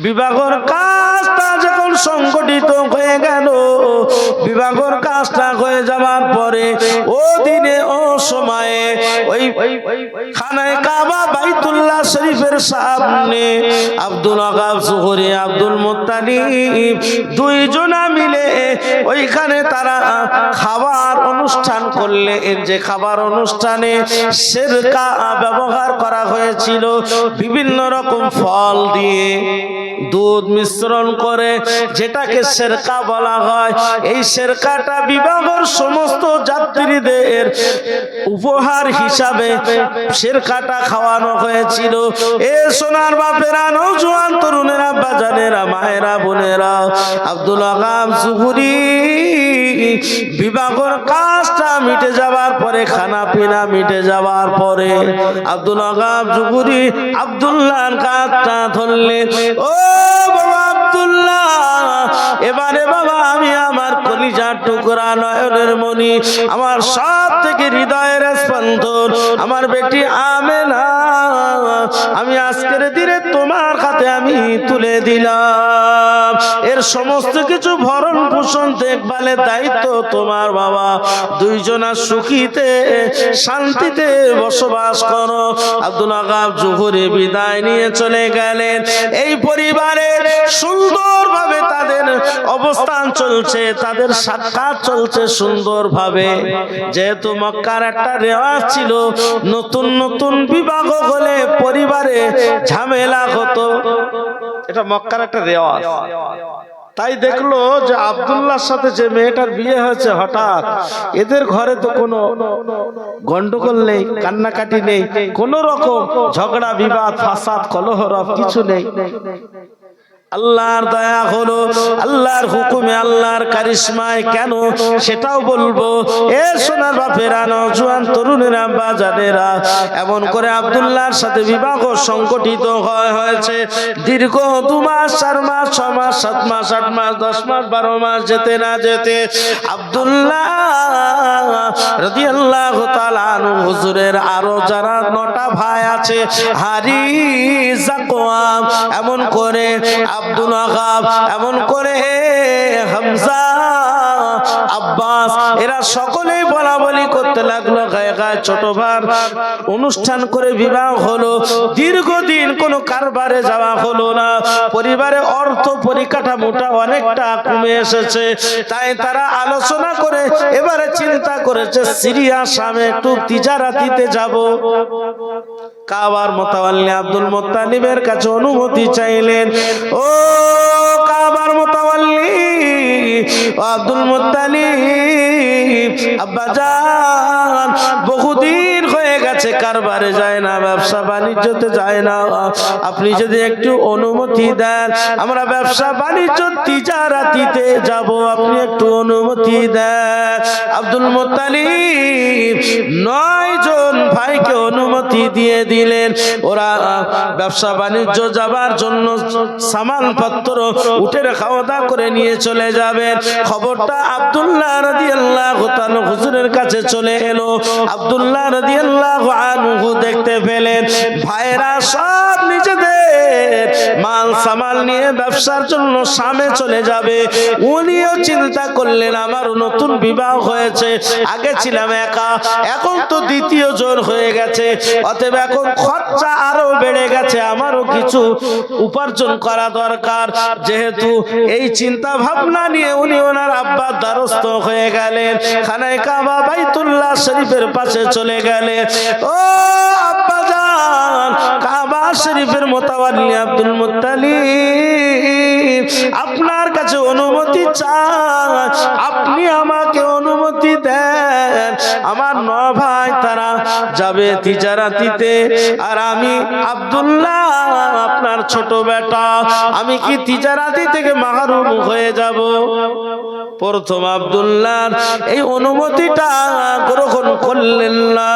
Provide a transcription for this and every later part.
বিবাহর কাজটা যখন সংগঠিত হয়ে গেল, বিবাহর কাজটা হয়ে যাওয়ার পরে ও দিনে ও সময়ে ওই খানায়ে কাবা বাইতুল্লাহ শরীফের সামনে Abdul Wahab Zuhri, Abdul Muttalib দুইজনা মিলে ওইখানে তারা খাবার অনুষ্ঠান করলে। এর যে খাবার অনুষ্ঠানে সেরকা ব্যবহার করা হয়েছিল, বিভিন্ন রকম ফল দিয়ে দুধ মিশ্রণ করে যেটাকে সেরকা বলা হয়। এই সেরকাটা বিবাহের সমস্ত যাত্রীদের উপহার হিসাবে সেরকাটা খাওয়ানো হয়েছিল। এ সোনার বাপেরা, নওজোয়ান তরুণেরা, বাজানেরা, মায়েরা, বোনেরা, আব্দুল ওয়াহাব জুহরি বিবাহের কাজটা মিটে যাওয়ার পরে, খানা পিনা মিটে যাওয়ার পরে আব্দুল ওয়াহাব জুহরি আব্দুল্লাহর কাঁধটা ধরলেন। ও বাবা আব্দুল্লাহ, এবারে বাবা আমি আমার কলিজার টুকরা, নয়নের মণি, আমার সব থেকে হৃদয়ের স্পন্দন, আমার বেটি আমেনা, আমি আজকের দিনে তোমার হাতে আমি তুলে দিলাম। এর সমস্ত কিছু ভরণ পোষণ দেখভালের দায়িত্ব তোমার বাবা। দুইজনা সুখীতে শান্তিতে বসবাস করো। আব্দুল ওয়াহাব জুহরি বিদায় নিয়ে চলে গেলেন। এই পরিবারে সুন্দরভাবে তাদের অবস্থান চলছে, তাদের সাক্ষাৎ চলছে সুন্দরভাবে। যেহেতু মক্কার একটা রেওয়াজ ছিল, নতুন নতুন বিবাহ হলে পরিবারে ঝামেলা হতো। এটা মক্কার একটা রেওয়াজ। তাই দেখলো যে আব্দুল্লাহর সাথে যে মেয়েটার বিয়ে হয়েছে, হঠাৎ এদের ঘরে তো কোনো গন্ডগোল নেই, কান্নাকাটি নেই, কোন রকম ঝগড়া বিবাদ ফাসাদ কলহ কিছু নেই। আল্লাহর দয়া হলো, আল্লাহর হুকুমে, আল্লাহর কারিশমায়। কেন সেটাও বলবো। এ সোনার বাপেরা, নওজোয়ান তরুণেরা, বাজানেরা, এমন করে আব্দুল্লাহর সাথে বিবাহ সংগঠিত হয়েছে। দীর্ঘ 2 মাস, 4 মাস, 6 মাস, 7 মাস, 8 মাস, 10 মাস, 12 মাস যেতে না যেতে আব্দুল্লাহ রাদিয়াল্লাহু তাআলা আনহু হুজুরের আরো যারা 9টা ভাই আছে, হারিস, যাকওয়াম, এমন করে আব্দুল ওয়াহাব, এমন করে হামজা, আব্বাস, এরা সকলেই বলা বলি করতে লাগলো। গায়ে গায়ে ছোট ভার অনুষ্ঠান করে বিবাহ হলো। দীর্ঘদিন কোনো কারবারে যাওয়া হলো না। পরিবারে অর্থ পরিকাঠামোটা অনেকটা কমে এসেছে। তাই তারা আলোচনা করে এবারে চিন্তা করেছে সিরিয়া, শামে একটু তিজারাতিতে যাব। কাবার মুতাওয়াল্লি আব্দুল মুত্তালিবের কাছে অনুমতি চাইলেন। ও কাবার মুতাওয়াল্লি আব্দুল মুত্তালিব, আব্বাজান, বহুদিন হয়ে গেছে কারবারে যায় না, ব্যবসা বাণিজ্যতে যায় না। আপনি যদি একটু অনুমতি দেন, আমরা ব্যবসা বাণিজ্য তিজারাতিতে যাব, আপনি একটু অনুমতি দেন। আব্দুল মুত্তালিব 9 জন ভাইকে অনুমতি দিয়ে দিলেন। ওরা ব্যবসা বাণিজ্য যাবার জন্য সামান পত্র উঠে খাওয়া দাওয়া করে নিয়ে চলে যাবেন। খবরটা আব্দুল্লাহ রাদিয়াল্লাহু তাআলা হুজুরের কাছে চলে এলো। আব্দুল্লাহ রাদিয়াল্লাহু আনহু দেখতে পেলেন ভাইরা সব নিজেদের মাল সামাল নিয়ে ব্যবসার জন্য শামে চলে যাবে। উনিও চিন্তা করলেন আমার নতুন বিবাহ হয়েছে, আগে ছিলাম একা, এখন তো দ্বিতীয় জন হয়ে গেছে, অতএব এখন খরচা আরো বেড়ে গেছে, আমারও কিছু উপার্জন করা দরকার। যেহেতু এই চিন্তা ভাবনা নিয়ে উনি ওনার আব্বার দ্বারস্থ হয়ে গেলেন। খানায়ে কাবা বাইতুল্লাহ শরীফের পাশে চলে গেলেন। ও আব্বাজান, কাবা শরীফের মুতাওয়াল্লি আব্দুল মুত্তালিব আপনার কাছে অনুমতি চাই, আপনি আমাকে অনুমতি দেন। আমার 9 ভাই তারা যাবে তিজারাতিতে, আর আমি আব্দুল্লাহ আপনার ছোট বেটা, আমি কি তিজারাতি থেকে মাহরুম হয়ে যাব? প্রথম আব্দুল্লাহ এই অনুমতিটা গ্রহণ করলেন না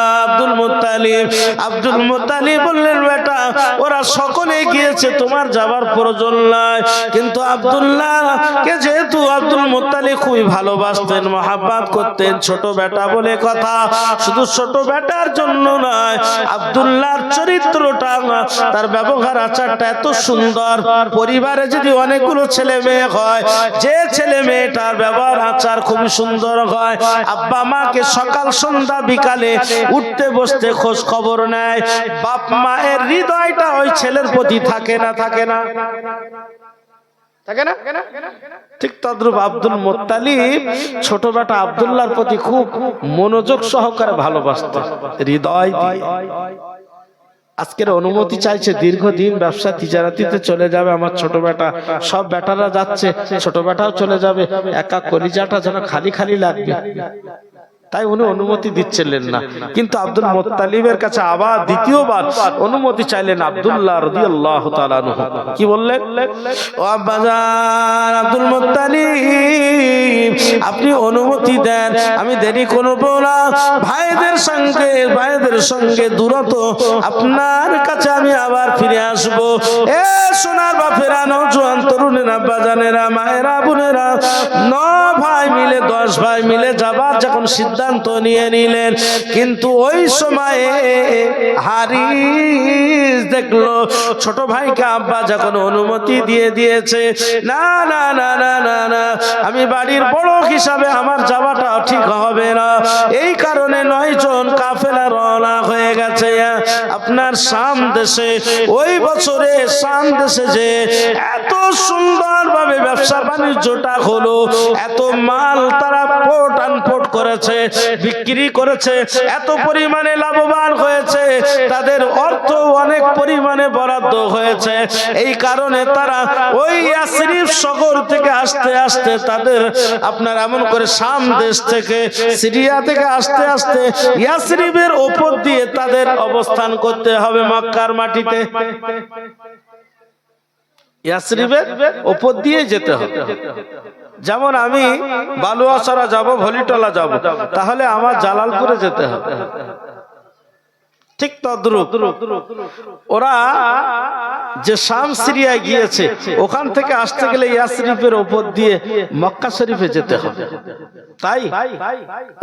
আব্দুল মুত্তালিব বললেন বেটা ওরা সকলে গিয়েছে তোমার যাবার প্রয়োজন নাই কিন্তু আব্দুল্লাহকে যেহেতু আব্দুল মুত্তালিব খুবই ভালোবাসতেন মহব্বত করতেন ছোট বেটা বলে কথা শুধু ছোট বেটার জন্য নয় আব্দুল্লাহর চরিত্রটা তার ব্যবহার আচারটা এত সুন্দর পরিবারে যদি অনেকগুলো ছেলে মেয়ে হয় যে ছেলে মেয়েটার ব্যবহার আচার খুবই সুন্দর হয় আব্বা মাকে সকাল সন্ধ্যা বিকালে উঠতে বসতে খোঁজ খবর নেয় বাপ মায়ের হৃদয়টা ওই ছেলের প্রতি থাকে না থাকে না ঠিক তদ্রূপ আব্দুল মুত্তালিব ছোট বেটা আব্দুল্লাহর প্রতি খুব মনোযোগ সহকারে ভালোবাসতেন হৃদয় দিয়ে আজকের অনুমতি চাইছে দীর্ঘদিন ব্যবসা তিজারাতিতে চলে যাবে আমার ছোট বেটা সব বেটারা যাচ্ছে ছোট বেটাও চলে যাবে একা কলিজাটা যেন খালি খালি লাগবে তাই উনি অনুমতি দিচ্ছিলেন না কিন্তু আব্দুল মুত্তালিবের কাছে আবার দ্বিতীয়বার অনুমতি চাইলেন আব্দুল্লাহ রাদিয়াল্লাহু তাআলা আনহু কি বললেন ও আব্বাজান আব্দুল মুত্তালিব আপনি অনুমতি দেন আমি দেরি করব না ভাইদের সঙ্গে দূরত আপনার কাছে আমি আবার ফিরে আসব এ সোনার বাপেরা নওজোয়ান তরুণেরা আব্বাজানেরা মায়েরা বোনেরা 9 ভাই মিলে 10 ভাই মিলে যাবার যখন সিদ্ধান্ত নিয়ে নিলেন কিন্তু ওই সময়ে হারিস দেখলো ছোট ভাইকে আব্বা যখন অনুমতি দিয়ে দিয়েছে না না না না না না আমি বাড়ির বড় হিসাবে আমার যাওয়াটা ঠিক হবে না এই কারণে 9 জন কাফেলা রওনা হয়ে গেছে আপনার শাম দেশে ওই বছরে শাম দেশে যে এত সুন্দরভাবে ব্যবসা বাণিজ্যটা হলো এত মাল তারা পোর্ট আনপোর্ট করেছে বিক্রি করেছে এত পরিমাণে লাভবান হয়েছে তাদের অর্থ অনেক পরিমাণে বরাদ্দ হয়েছে এই কারণে তারা ওই ইয়াসরিব শহর থেকে আস্তে আস্তে তাদের আপনার এমন করে শাম দেশ থেকে সিরিয়া থেকে আস্তে আস্তে ইয়াসরিবের উপর দিয়ে তাদের অবস্থান করতে হবে মক্কার মাটিতে ইয়াসরিবের উপর দিয়ে যেতে হবে যেমন আমি বালুয়াছড়া যাব ভলিটলা যাব তাহলে আমার জালালপুরে যেতে হবে ঠিক তদ্রূপ ওরা যে শাম সিরিয়া গিয়েছে ওখান থেকে আসতে গেলে ইয়াসরিবের উপর দিয়ে মক্কা শরীফে যেতে হবে তাই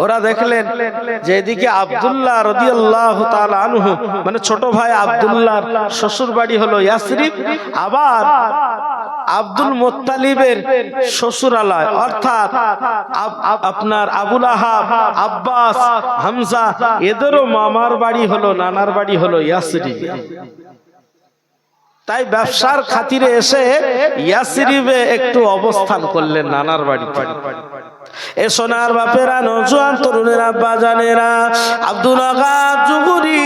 ওরা দেখলেন যে এদিকে আব্দুল্লাহ রাদিয়াল্লাহু তাআলা আনহু মানে ছোট ভাই আব্দুল্লাহর শ্বশুর বাড়ি হলো ইয়াসরিব আবার আব্দুল মুত্তালিবের শ্বশুরালয় অর্থাৎ আপনার আবুল আহাব আব্বাস হামজা এদেরও মামার বাড়ি হলো নানার বাড়ি হলো ইয়াসরিব তাই ব্যবসার খাতিরে এসে ইয়াসরিবে একটু অবস্থান করলেন নানার বাড়িতে এ সোনার বাপেরা নওজোয়ান তরুণেরা আব্বাজানেরা আব্দুল ওয়াহাব জুহুরি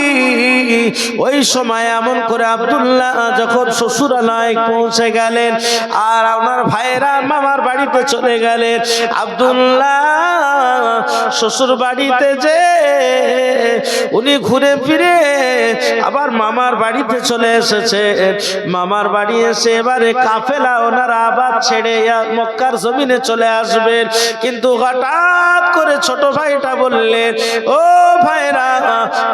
ওই সময় এমন করে আব্দুল্লাহ যখন শ্বশুরালয় পৌঁছে গেলেন আর ওনার ভাইরা মামার বাড়িতে চলে গেলেন আব্দুল্লাহ শ্বশুর বাড়িতে যে উনি ঘুরে ফিরে আবার মামার বাড়িতে চলে এসেছে মামার বাড়ি এসে এবারে কাফেলা ওনারা আবার ছেড়ে মক্কার জমিনে চলে আসবেন কিন্তু হঠাৎ করে ছোট ভাইটা বললেন ও ভাইরা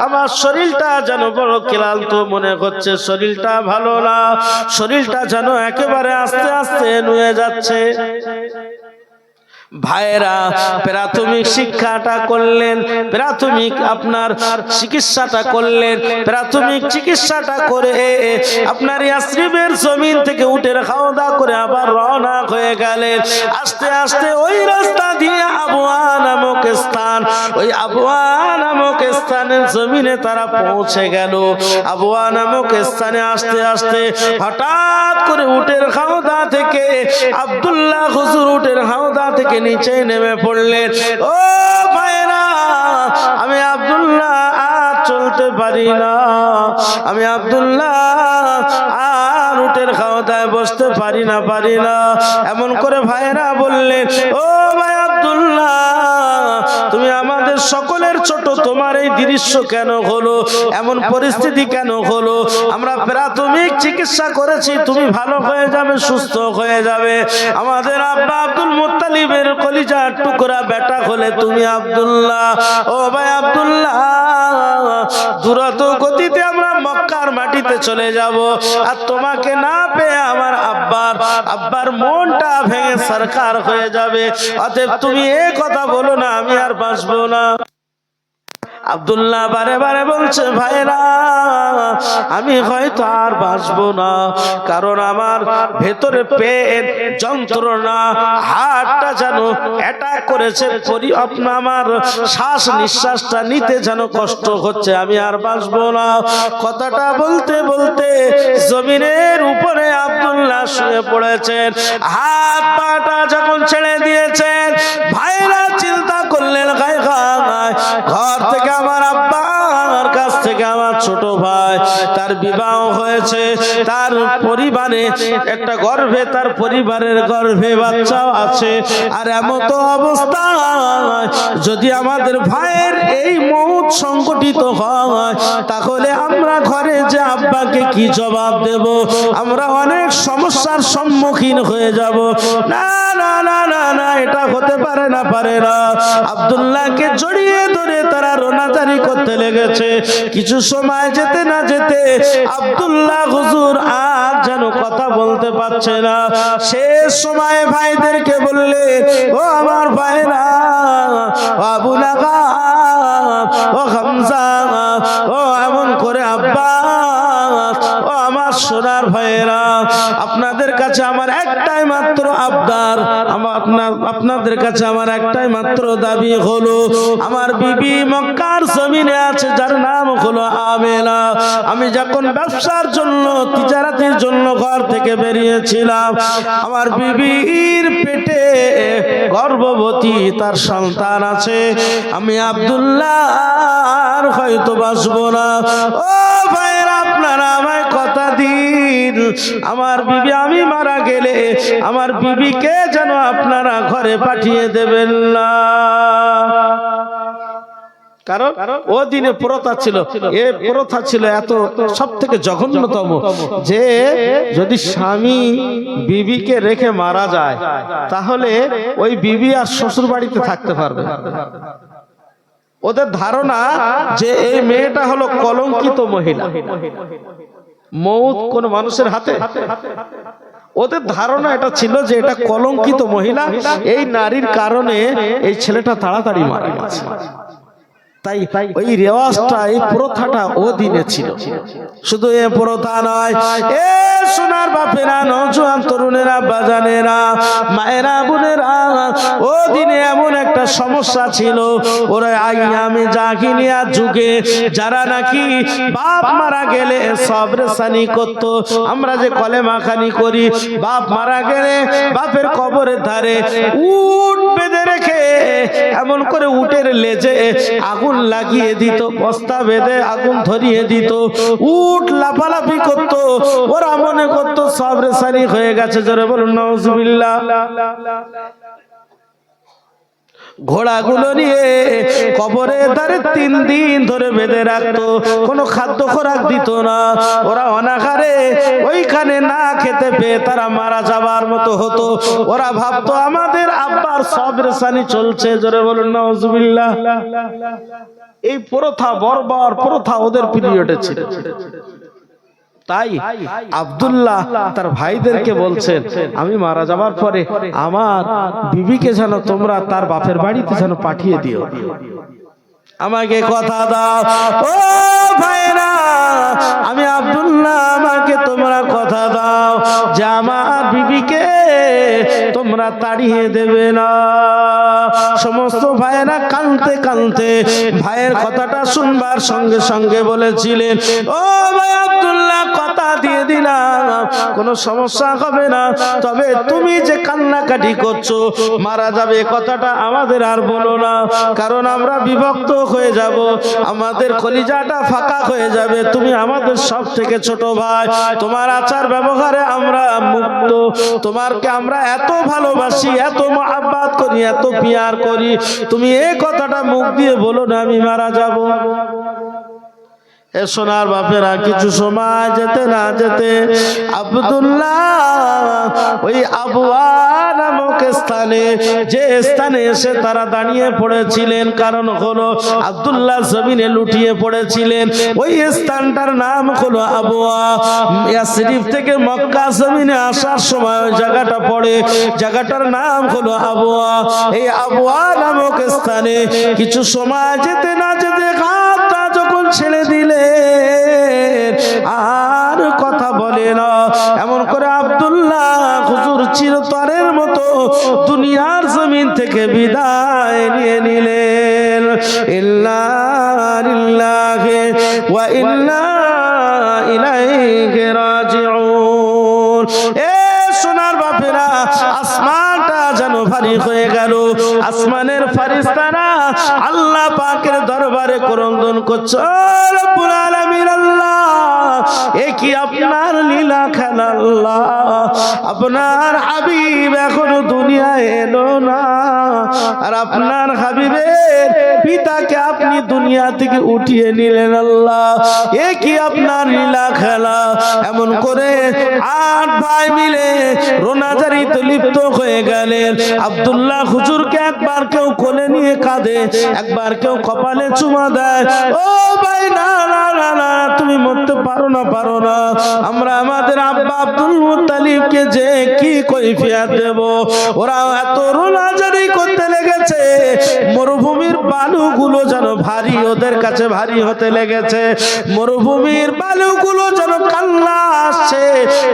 আমার শরীরটা যেন বড় ক্লান্ত মনে হচ্ছে শরীরটা ভালো না শরীরটা যেন একেবারে আস্তে আস্তে নুয়ে যাচ্ছে ভাইরা প্রাথমিক শিক্ষাটা করলেন প্রাথমিক আপনার চিকিৎসাটা করলেন প্রাথমিক চিকিৎসাটা করে আপনার ইয়াসরিবের জমিন থেকে উটের খাওয়া দাওয়া করে আবার রওনা হয়ে গেলেন আস্তে আস্তে ওই রাস্তা দিয়ে আবওয়া নামক স্থান ওই আবওয়া নামক স্থানের জমিনে তারা পৌঁছে গেল আবওয়া নামক স্থানে আস্তে আস্তে হঠাৎ করে উটের খাওয়া দাওয়া থেকে আব্দুল্লাহ হুজুর উটের খাওয়া দাওয়া থেকে নিচে নেমে পড়লেন ও ভাইরা আমি আব্দুল্লাহ আর চলতে পারি না আমি আব্দুল্লাহ আর উটের খাওয়াদায় বসতে পারি না এমন করে ভাইরা বললেন ও ভাই আব্দুল্লাহ তুমি আমাদের সকলের ছোট, তোমার এই দৃশ্য কেন হলো, এমন পরিস্থিতি কেন হলো? আমরা প্রাথমিক চিকিৎসা করেছি, তুমি ভালো হয়ে যাবে, সুস্থ হয়ে যাবে। আমাদের আব্বা আব্দুল মুত্তালিবের কলিজার টুকরা বেটা হলে তুমি আব্দুল্লাহ, ও ভাই আব্দুল্লাহ, দ্রুত গতিতে আমরা মক্কার মাটিতে চলে যাব, আর তোমাকে না পেয়ে আমার আব্বার মনটা ভেঙে সরকার হয়ে যাবে। অতএব তুমি এই কথা বলো না, আমি আর বাঁচবো না। আব্দুল্লাহ বারে বারে বলছে, ভাইরা আমি হয়তো আর বাঁচবো না, কারণ আমার ভেতরে পেট যন্ত্রণা, হার্টটা যেন অ্যাটাক করেছে, আমার শ্বাস নিঃশ্বাসটা নিতে যেন কষ্ট হচ্ছে, আমি আর বাঁচবো না। কথাটা বলতে বলতে জমিনের উপরে আব্দুল্লাহ শুয়ে পড়েছেন। হাত পাটা যখন ছেড়ে দিয়েছেন, ভাইরা চিন্তা করলেন, ঘর থেকে আমার আব্বার কাছ থেকে আমার ছোট ভাই, তার বিবাহ হয়েছে, তার পরিবারে একটা গর্ভে, তার পরিবারের গর্ভে বাচ্চাও আছে, আর এমন তো অবস্থা যদি আমাদের ভাইয়ের এই মৌত সংঘটিত হয়, তাহলে আমরা ঘরে যে আব্বাকে কি জবাব দেব? আমরা অনেক সমস্যার সম্মুখীন হয়ে যাব। না না না না না, এটা হতে পারে না, পারে না। আব্দুল্লাহকে জড়িয়ে ধরে তারা রোনাজারি করতে লেগেছে। কিছু সময় যেতে না যেতে আব্দুল্লাহ হুজুর আর যেন কথা বলতে পারছে না। শেষ সময় ভাইদেরকে বললে, ও আমার ভাইরা, আবু লাগা, ও হামজা, ও এমন করে আব্বা, ও আমার সোনার ভাইয়েরা, আপনাদের কাছে আমার একটাই মাত্র আবদার, আপনাদের কাছে আমার একটাই মাত্র দাবি হলো, আমার বিবি মক্কার জমিনে আছে, যার নাম হলো আমেনা। আমি যখন ব্যবসার জন্য, তিজারাতের জন্য ঘর থেকে বেরিয়েছিলাম, আমার বিবির পেটে গর্ভবতী, তার সন্তান আছে। আমি আব্দুল্লাহ আর হয়তো বাঁচবো না। ও ভাইরা, আপনারা আমায় কথা দিন, আমার বিবি, আমি মারা গেলে আমার বিবিকে যেন আপনারা ঘরে পাঠিয়ে দেবেন না। কারণ ও দিনে প্রথা ছিল, এ প্রথা ছিল এত সব থেকে জঘন্যতম, যে যদি স্বামী বিবিকে রেখে মারা যায়, তাহলে ওই বিবি আর শ্বশুর বাড়িতে থাকতে পারবে। ওদের ধারণা যে এই মেয়েটা হলো কলঙ্কিত মহিলা, মৌত কোন মানুষের হাতে। ওদের ধারণা এটা ছিল যে এটা কলঙ্কিত মহিলা, এই নারীর কারণে এই ছেলেটা তাড়াতাড়ি মারা গেছে। তাই ওই রেওয়াজটা, এই প্রথাটা ও দিনে ছিল। শুধু এ প্রথা নয়, এ সোনার বাপেরা, নওজোয়ান তরুণেরা, বাজানেরা, মায়েরা, বোনেরা, ও দিনে এমন একটা সমস্যা ছিল, ওরা আইয়ামে জাহিলিয়া যুগে যারা নাকি বাপ মারা গেলে সবরেসানি করত। আমরা যে কলেমা খানি করি, বাপ মারা গেলে বাপের কবরের ধারে উট বেঁধে রেখে এমন করে উটের লেজে আগুন লাগিয়ে দিত, বস্তা বেঁধে আগুন ধরিয়ে দিত, উট লাফালাফি করত, ওরা মনে করতো সবরেসানি হয়ে গেছে। জোরে বলুন নাউজুবিল্লাহ। ঘোড়াগুলো নিয়ে কবরে ধারে 3 দিন ধরে বেঁধে রাখতো, কোনো খাদ্য খোরাক দিত না। ওরা অনাহারে ওইখানে না খেতে পেয়ে তারা মারা যাবার মতো হতো। ওরা ভাবতো আমাদের আব্বার সবরেসানি চলছে। জোরে বলুন নাউজুবিল্লাহ। এই প্রথা, বর্বর প্রথা ওদের পিরিয়ডে ছিল। তাই আব্দুল্লাহ তার ভাইদেরকে বলছেন, আমি মারা যাবার পরে আমার বিবিকে যেন তোমরা তার বাপের বাড়িতে যেন পাঠিয়ে দিও, আমাকে কথা দাও। ও ভাইরা, আমি আব্দুল্লাহ, আমাকে তোমরা কথা দাও যে আমার বিবিকে তোমরা তাড়িয়ে দেবে না। সমস্ত ভাইয়েরা কাঁদতে কাঁদতে ভাইয়ের কথাটা শুনবার সঙ্গে সঙ্গে বলেছিলেন, ও ভাই আব্দুল্লাহ, কথা দিয়ে দিলাম কোনো সমস্যা হবে না, তবে তুমি যে কান্নাকাটি করছো, মারা যাবে কথাটা আমাদের আর বলো না, কারণ আমরা বিভক্ত হয়ে যাব, আমাদের কলিজাটা ফাঁকা হয়ে যাবে। তুমি আমাদের সব থেকে ছোট ভাই, তোমার আচার ব্যবহারে আমরা মুক্ত, তোমাকে আমরা এত ভালোবাসি, এত মহব্বত করি, এত পিয়ার করি, তুমি এই কথাটা মুখ দিয়ে বলো না আমি মারা যাব। এ সোনার বাপেরা কিছু সময় যেতে না যেতে আব্দুল্লাহ ওই আবওয়া নামক স্থানে, যে স্থানে এসে তারা দাঁড়িয়ে পড়েছিলেন, কারণ হলো আব্দুল্লাহ জমিনে লুটিয়ে পড়েছিলেন, ওই স্থানটার নাম হলো আবওয়া। ইয়াসরিফ থেকে মক্কা জমিনে আসার সময় ওই জায়গাটা পড়ে, জায়গাটার নাম হলো আবওয়া। এই আবওয়া নামক স্থানে কিছু সময় যেতে না যেতে হাতটা যখন ছেড়ে দিলে আর কথা বলে না, এমন করে আব্দুল্লাহ হুজুর চিরতরের মতো দুনিয়ার জমিন থেকে বিদায় নিয়ে নিলেন। ইন্না লিল্লাহি ওয়া ইন্না ইলাইহি রাজিউন। এ সোনার বাপেরা, আসমানটা যেন ভারী হয়ে গেল। আসমানের ফেরেশতারা আল্লাহ পাকের দরবারে ক্রন্দন করছে, রব্বুল আলামিন আল্লাহ, এ কি আপনার লীলা খেলা আল্লাহ, আপনার হাবিব এখনো দুনিয়ায় এলো না, আর আপনার হাবিবের পিতাকে আপনি দুনিয়া থেকে উঠিয়ে নিলেন আল্লাহ, এ কি আপনার লীলা খেলা। এমন করে 8 ভাই মিলে রোনাজারিতে লিপ্ত হয়ে গেলেন। আব্দুল্লাহ হুজুরকে একবার কেউ কোলে নিয়ে কাঁদে, একবার কেউ কপালে চুমা দেয়। ও ভাই, না না না না, তুমি মরতে পারো না, পারো না, আমরা আমাদের আব্বা আব্দুল মুত্তালিবকে যে কি কৈফিয়ত দেব। ওরা এত রোনাজারি করতে লেগেছে, মরুভূমির বালুগুলো যেন ভারী ওদের কাছে ভারী হতে লেগেছে। মরুভূমির বালুগুলো যেন কান্না আসছে,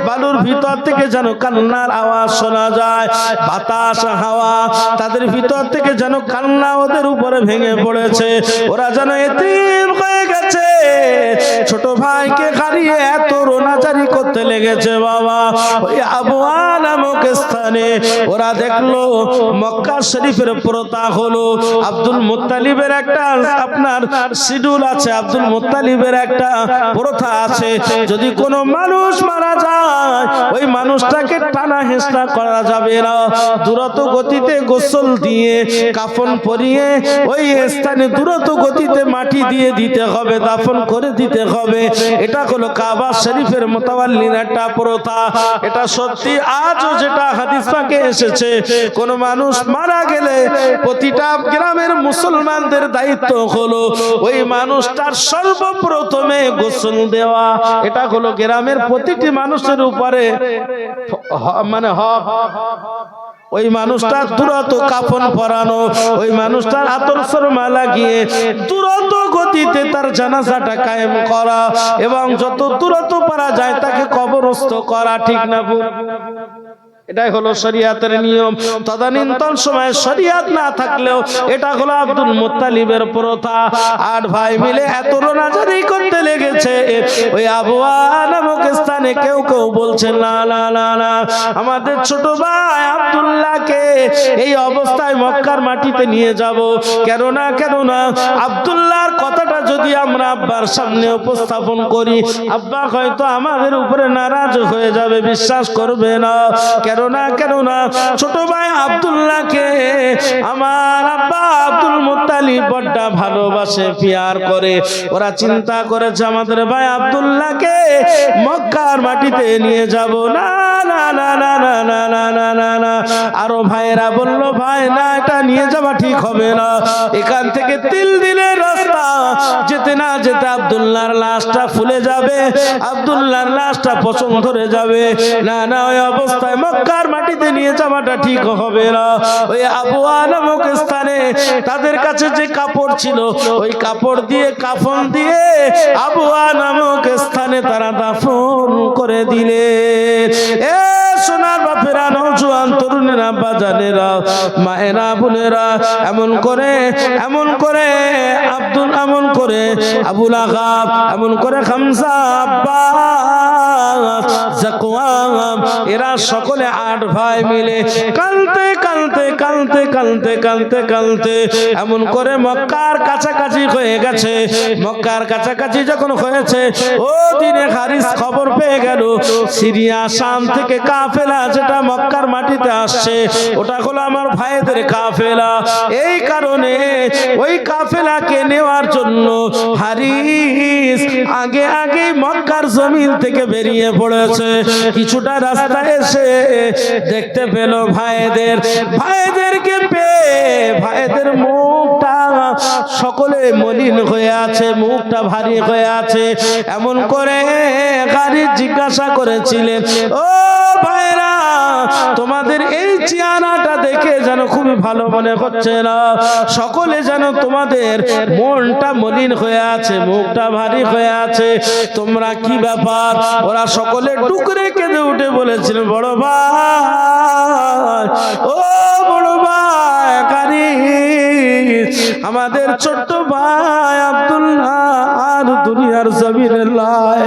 বালুর ভিতর থেকে যেন কান্নার আওয়াজ শোনা যায়। বাতাস হাওয়া তাদের ভিতর থেকে যেন কান্না ওদের উপরে ভেঙে পড়েছে। ওরা যেন এতিম হয়ে গেছে, ছোট ভাইকে হারিয়ে এত রোনাজারি করতে লেগেছে বাবা। ওই আবওয়া নামক স্থানে ওরা দেখলো মক্কা শরীফের প্রথা হলো আব্দুল মুত্তালিবের একটা আপনার শিডিউল আছে, আব্দুল মুত্তালিবের একটা প্রথা আছে, যদি কোনো মানুষ মারা যায় ওই মানুষটাকে টানা হেঁচড়া করা যাবে না, দ্রুত গতিতে গোসল দিয়ে কাফন পরিয়ে ওই স্থানে দ্রুত গতিতে মাটি দিয়ে দিতে হবে, দাফন করে দিতে হবে। এটা হলো কাবা শরীফের মোতাওয়াল্লির একটা প্রথা। এটা সত্যি আজও যেটা হাদিস পাকে এসেছে, কোন মানুষ মারা গেলে প্রতিটা গ্রামের মুসলমানদের দায়িত্ব হলো ওই মানুষটার সর্বপ্রথমে গোসল দেওয়া। এটা হলো গ্রামের প্রতিটি মানুষের উপরে মানে হক। ওই মানুষটা দ্রুত কাফন পরানো, ওই মানুষটার আতর সুরমা লাগিয়ে দ্রুত গতিতে তার জানাজাটা কায়েম করা, এবং যত দ্রুত পারা যায় তাকে কবরস্থ করা, ঠিক না ভুল? এটাই হলো শরিয়াতের নিয়ম। তদানীন্তন সময়ে শরিয়াত না থাকলেও এটা হলো আব্দুল মুত্তালিবের প্রথা। 8 ভাই মিলে এত রোনাজারি করতে লেগেছে, ওই আবওয়া নামক স্থানে কেউ কেউ বলছে না না না না, আমাদের ছোট ভাই আব্দুল্লাহকে এই অবস্থায় মক্কার মাটিতে নিয়ে যাব। কেননা আব্দুল্লাহর কথাটা যদি আমরা আব্বার সামনে উপস্থাপন করি, আব্বা হয়তো আমাদের উপরে নারাজ হয়ে যাবে, বিশ্বাস করবে না। কেননা ছোট ভাই আব্দুল্লাহকে আমার আব্বা আব্দুল মুত্তালিব বড় ভালোবাসে, পিয়ার করে। ওরা চিন্তা করেছে আমাদের ভাই আব্দুল্লাহকে মক্কার মাটিতে নিয়ে যাব। না না না না না না না না না না। আরো ভাইরা বলল, ভাই না, এটা নিয়ে যাওয়া ঠিক হবে না, এখান থেকে 3 দিনের রাস্তা, যেতে না যেতে আব্দুল্লাহর লাশটা ফুলে যাবে, আব্দুল্লাহর লাশটা পচন ধরে যাবে। না না, ওই অবস্থায় মক্কার মাটিতে নিয়ে যাওয়াটা ঠিক হবে না। ওই আবওয়া নামক স্থানে তাদের কাছে যে কাপড় ছিল, ওই কাপড় দিয়ে কাফন দিয়ে আবওয়া নামক স্থানে তারা দাফন করে দিলে। এ সোনার বাপেরা, নওজোয়ান তরুণ বোনেরা, বাজানেরা, মায়েরা, বোনেরা, এমন করে এমন করে আবুল আহাব, এমন করে হামজা, আব্বাস, যাকওয়াম, এরা সকলে 8 ভাই মিলে কালতে এমন করে মক্কার কাছাকাছি হয়ে গেছে। মক্কার কাছাকাছি যখন হয়েছে, ও দিনে হারিস খবর পেয়ে গেল সিরিয়া শাম থেকে কাফেলা যেটা মক্কার মাটিতে আসছে, ওটা হলো আমার ভাইদের কাফেলা। এই কারণে ওই কাফেলাকে নেওয়ার জন্য হারিস আগে মক্কার জমিন থেকে বেরিয়ে পড়েছে। কিছুটা রাস্তায় এসে দেখতে পেল ভাইদেরকে পেয়ে ভাইদের মুখটা সকলে মলিন হয়ে আছে, মুখটা ভারী হয়ে আছে। এমন করে হারিস জিজ্ঞাসা করেছিলেন, ও ভাইরা, তোমাদের এই চেহারাটা দেখে যেন খুবই ভালো মনে হচ্ছে না, সকলে যেন তোমাদের মনটা মলিন হয়ে আছে, মুখটা ভারী হয়ে আছে, তোমরা কি ব্যাপার? ওরা সকলে টুকরে কেঁদে উঠে বলেছিল, বড় ভাই, ও বড় ভাই হারিস, আমাদের ছোট্ট ভাই আব্দুল্লাহ আর দুনিয়ার জমিনে নাই।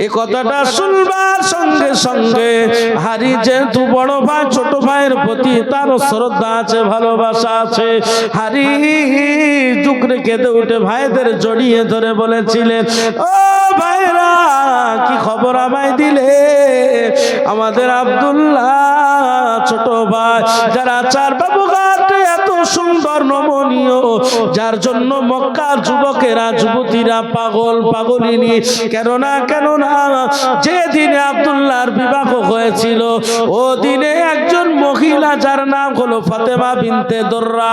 এই কথাটা শুনবার সঙ্গে সঙ্গে হারিস যেহেতু বড় ভাই, ছোট ভাইয়ের প্রতি তার শ্রদ্ধা আছে, ভালোবাসা আছে, হারিস টুকরে কেঁদে উঠে ভাইদের জড়িয়ে ধরে বলেছিলেন, ও ভাইরা, কি খবর আমায় দিলে? আমাদের আব্দুল্লাহ ছোট ভাই, যারা 4 বাবুঘাটে এত সুন্দর নমনীয়, যার জন্য মক্কার যুবকেরা যুবতীরা পাগলিনী, কেন না যে দিনে আব্দুল্লাহর বিবাহ হয়েছিল, ও দিনে একজন মহিলা যার নাম হলো ফাতেমা বিনতে দর্রা,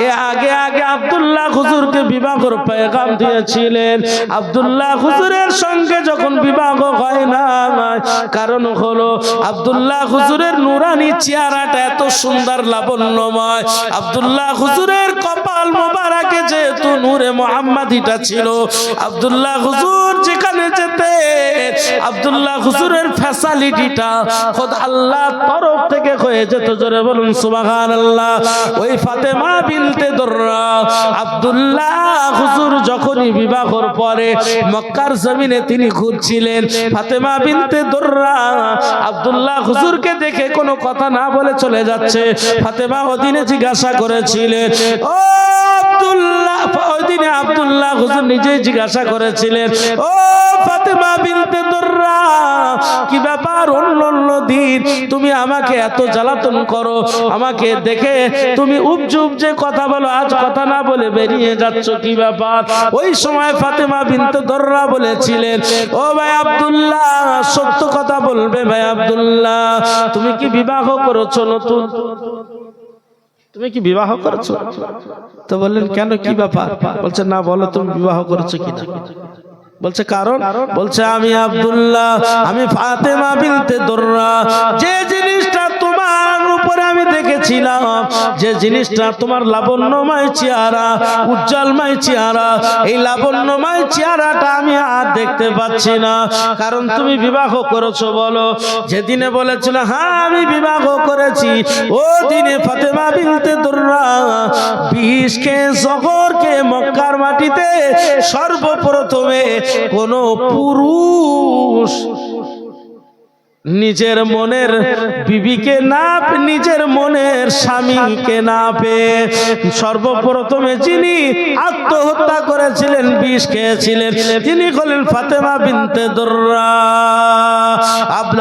এ আগে আব্দুল্লাহ হুজুরকে বিবাহের পেগাম দিয়েছিলেন। আব্দুল্লাহ হুজুরের সঙ্গে যখন বিবাহ হয় না, কারণ হলো আব্দুল্লাহ হুজুরের নুরানি চেহারাটা এত সুন্দর লাবণ্যময়, আব্দুল্লাহ হুজুরের কপাল মোবারকে যেহেতু নূরে মুহাম্মাদিটা ছিল, আব্দুল্লাহ হুজুর যেখানে যেতে আব্দুল্লাহ হুজুরের ফ্যাসিলিটিটা খোদ আল্লাহর তরফ থেকে হয়ে যেত। জোরে বলুন সুবহানাল্লাহ। ওই ফাতেমা বিনতে দর্রা আব্দুল্লাহ হুজুর যখনই বিবাহর পরে মক্কার জমিনে তিনি ঘুরছিলেন, ফাতেমা বিনতে দর্রা আব্দুল্লাহ হুজুরকে দেখে কোনো কথা না বলে চলে যাচ্ছে। ফাতেমা ওদিনে জিজ্ঞাসা করেছিলেন, ও আব্দুল্লাহ, ওইদিনে আব্দুল্লাহ হুজুর নিজেই জিজ্ঞাসা করেছিলেন, ও ফাতেমা বিনতে দর্রা, কি ব্যাপার? অন্য দিন তুমি আমাকে এত জ্বালাতন করো, আমাকে দেখে তুমি উপজে কথা বলো, আজ কথা না বলে বেরিয়ে যাচ্ছ, কি ব্যাপার? ওই সময় ফাতেমা বিনতে দর্রা বলেছিলেন, ও ভাই আব্দুল্লাহ, সত্য কথা বলবে ভাই আব্দুল্লাহ, তুমি কি বিবাহ করেছো নতুন? তুমি কি বিবাহ করেছো? তো বললেন, কেন, কি ব্যাপার? বলছে, না বলো তুমি বিবাহ করেছো কিনা। বলছে, কারণ? বলছে, আমি আব্দুল্লাহ, আমি ফাতেমা বিনতে দর্রা, যে জিনিসটা তোমার উপরে আমি দেখেছিলাম, যে জিনিসটা তোমার লাবণ্যময় চেহারা, উজ্জ্বলময় চেহারা, এই লাবণ্যময় চেহারাটা আমি আর দেখতে পাচ্ছি না। কারণ তুমি বিবাহ করেছো বলো। যেদিনে বলেছিল হ্যাঁ আমি বিবাহ করেছি, ও দিনে ফাতেমা বিনতে দর্রা বিষকে জহরকে মক্কার মাটিতে সর্বপ্রথমে কোন পুরুষ নিজের মনের বিবিকে না, নিজের মনের স্বামীকে না পেয়ে সর্বপ্রথমে যিনি আত্মহত্যা করেছিলেন, বিষ খেয়েছিলেন, তিনি হলেন ফাতেমা বিনতে দর্রা।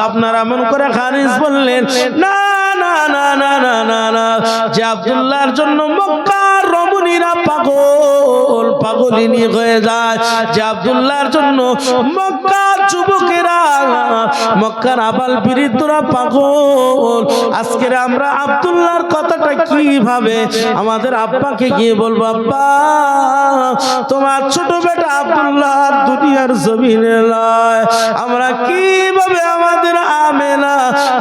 আপনারা এমন করে হারিস বললেন, না না না না না না না, যে আব্দুল্লাহর জন্য মক্কার রমণীরা পাগলিনী হয়ে যায়, যে আব্দুল্লাহর জন্য মক্কার যুবকেরা, মক্কার আবাল বৃদ্ধরা পাগল। আজকের আমরা আব্দুল্লাহর কথাটা কিভাবে আমাদের আব্বাকে গিয়ে বলবো, আব্বা তোমার ছোট বেটা আব্দুল্লাহর দুনিয়ার জমিনে নয়। আমরা কিভাবে আমাদের আমেনা,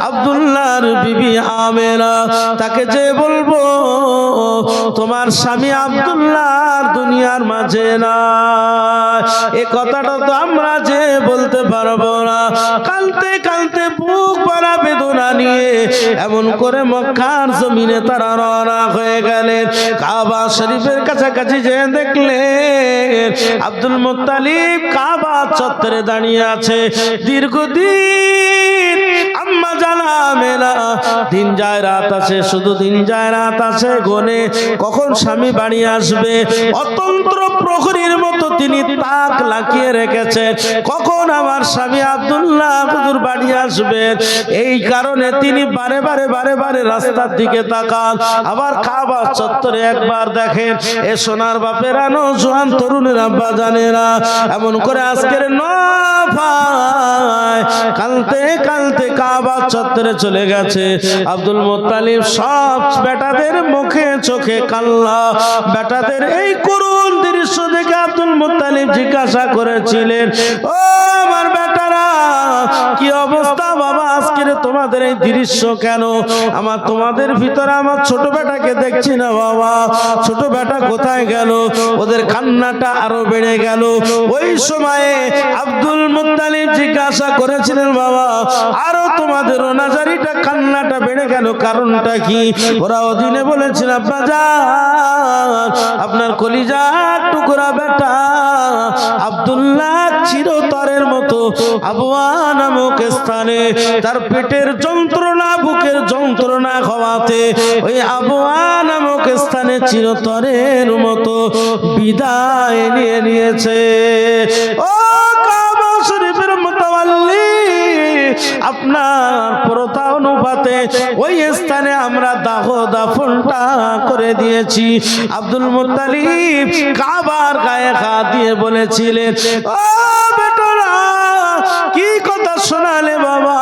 আব্দুল্লাহর বিবি আমেনা, তাকে যে বলবো তোমার স্বামী আব্দুল্লাহর দুনিয়ার মাঝে না, এ কথাটা তো আমরা যে বলতে পারবো না। কালতে কালতে বুক ভরা বেদনা নিয়ে এমন করে মক্কার জমিনে তারা রওনা হয়ে গেলেন। কাবা শরীফের কাছাকাছি যেয়ে দেখলেন আব্দুল মুত্তালিব কাবা চত্বরে দাঁড়িয়ে আছে। দীর্ঘদিন আম্মা জান আমেনা দিন যায় রাত আছে, শুধু দিন যায় রাত আছে গনে কখন স্বামী বাড়ি আসবে। অতন্ত্র প্রহরীর মতো তিনি তাক লাগিয়ে রেখেছেন কখন আমার স্বামী আব্দুল্লাহ হুজুর বাড়ি আসবে। এই কারণে তিনি বারে বারে রাস্তার দিকে তাকান। আবার কাবা চত্বরে একবার দেখেন। এ সোনার বাপেরা, নওজোয়ান তরুণের আব্বা জানেরা, এমন করে আজকের নফায় কালতে কালতে কাবা চত্বরে চলে গেছে। আব্দুল মুত্তালিব সব বেটাদের মুখে চোখে কান্না। বেটাদের এই করুণ দৃশ্য দেখে আব্দুল মুত্তালিব জিজ্ঞাসা করেছিলেন, ও আমার বেটারা, কি অবস্থা বাবা আজকের তোমাদের এই দৃশ্য কেন? আমার তোমাদের ভিতরে আমার ছোট বেটাকে দেখছি না বাবা, ছোট বেটা কোথায় গেল? ওদের কান্নাটা আরো বেড়ে গেল। ওই সময়ে আব্দুল মুত্তালিব জিজ্ঞাসা করেছিলেন, বাবা আরো তোমাদের রোনাজারিটা কান্নাটা বেড়ে গেল, কারণটা কি? ওরা অধীনে বলেছিল, আব্বা জান আপনার কলিজার টুকরা বেটা আব্দুল্লাহ চিরতরের মতো আবওয়া নামক স্থানে তার পেটের যন্ত্রণা বুকের যন্ত্রণা হওয়াতে ওই আবওয়া নামক স্থানে চিরতরের মতো বিদায় নিয়ে নিয়েছে। ও কাবা শরীফের মুতাওয়াল্লি, আপনার প্রথা অনুপাতে ওই স্থানে আমরা দাহ দাফনটা করে দিয়েছি। আব্দুল মুত্তালিব কাবার গায়ে হাত দিয়ে বলেছিলেন, ও বেটারা কি কথা শোনালে বাবা?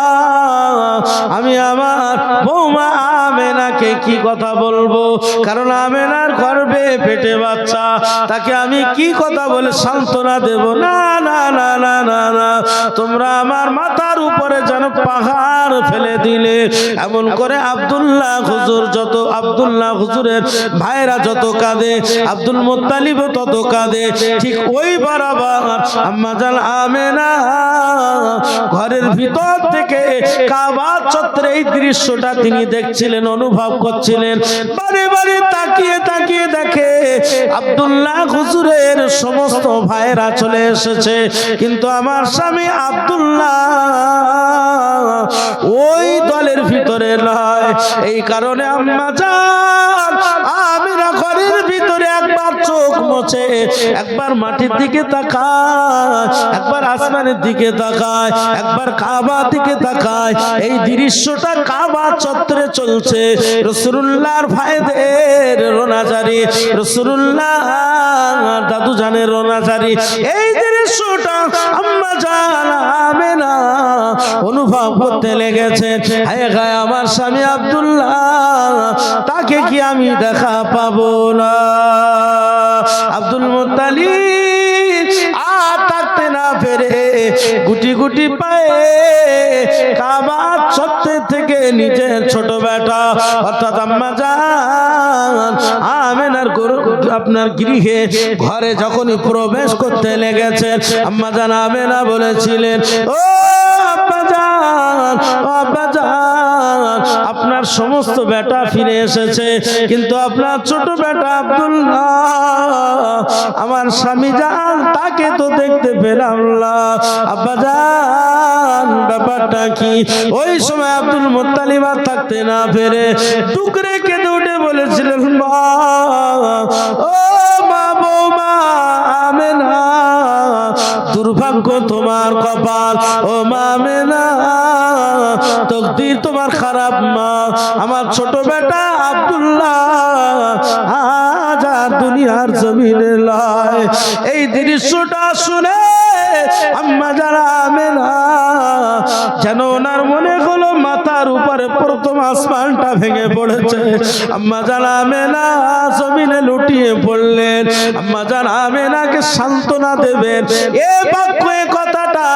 আমি আমার বৌমা আমেনাকে কি কথা বলবো? কারণ আমেনার গর্ভে পেটে বাচ্চা, তাকে আমি কি কথা বলে সান্ত্বনা দেব? না না না না না না, তোমরা আমার মাথার উপরে যেন পাহাড় ফেলে দিলে। এমন করে আব্দুল্লাহ হুজুর যত আব্দুল্লাহ হুজুরের ভাইরা যত কাঁদে, আব্দুল মুত্তালিব তত কাঁদে। ঠিক ওই বরাবর আম্মা জান আমেনা ঘরের ভিতর থেকে কাবা চত্বরে এই দৃশ্যটা তিনি দেখছিলেন, অনুভব করছিলেন। বারে বারে তাকিয়ে তাকিয়ে দেখে আব্দুল্লাহ হুজুরের সমস্ত ভাইরা চলে এসেছে, কিন্তু আমার স্বামী আব্দুল্লাহ ওই দলের ভিতরে নয়। এই কারণে আম্মা জান আমিনা ঘরের ভিতরে একবার চোখ মোছে, একবার মাটির দিকে তাকায়, একবার আসমানের দিকে তাকায়, একবার কাবা দিকে তাকায়। এই দৃশ্যটা কাবা চত্বরে চলছে। রাসূলুল্লাহর ভাইদের রোনাজারি, রাসূলুল্লাহ দাদু জানের রোনাজারি, এই দৃশ্যটা আম্মা জান আমেনা অনুভব করতে লেগেছে। হায় হায় আমার স্বামী আব্দুল্লাহ, তাকে কি আমি দেখা পাবো না? আব্দুল মুত্তালিব আর থাকতে না পেরে গুটি গুটি পায়ে কাবা চত্বর থেকে নিজের ছোট বেটা অর্থাৎ আম্মা জান আমেনার আপনার গৃহে ঘরে যখনই প্রবেশ করতে লেগেছেন, আম্মা জান আমেনা বলেছিলেন, ও আব্বা জান, আব্বা জান, আপনার সমস্ত বেটা ফিরে এসেছে, কিন্তু আপনার ছোট বেটা আব্দুল্লাহ আমার স্বামী জান তাকে তো দেখতে পেলাম না। আব্বা জান ব্যাপারটা কি? ওই সময় আব্দুল মুত্তালিব আর থাকতে না পেরে টুকরে কেঁদে উঠে বলেছিলেন, মা, ও মা, বৌমা আমেনা, দুর্ভাগ্য তোমার কপাল, ও মা আমেনা, তকদির তোমার খারাপ মা। আমার ছোট বেটা আব্দুল্লাহ আজ আর দুনিয়ার জমিনে নয়। এই দৃশ্যটা শুনে আম্মা জান আমেনা যেন ওনার মনে হলো মাথার উপরে প্রথম আসমানটা ভেঙে পড়েছে। আম্মা জান আমেনা জমিনে লুটিয়ে পড়লেন। আম্মা জান আমেনাকে সান্ত্বনা দেবেন, এ বাক্য এ কথাটা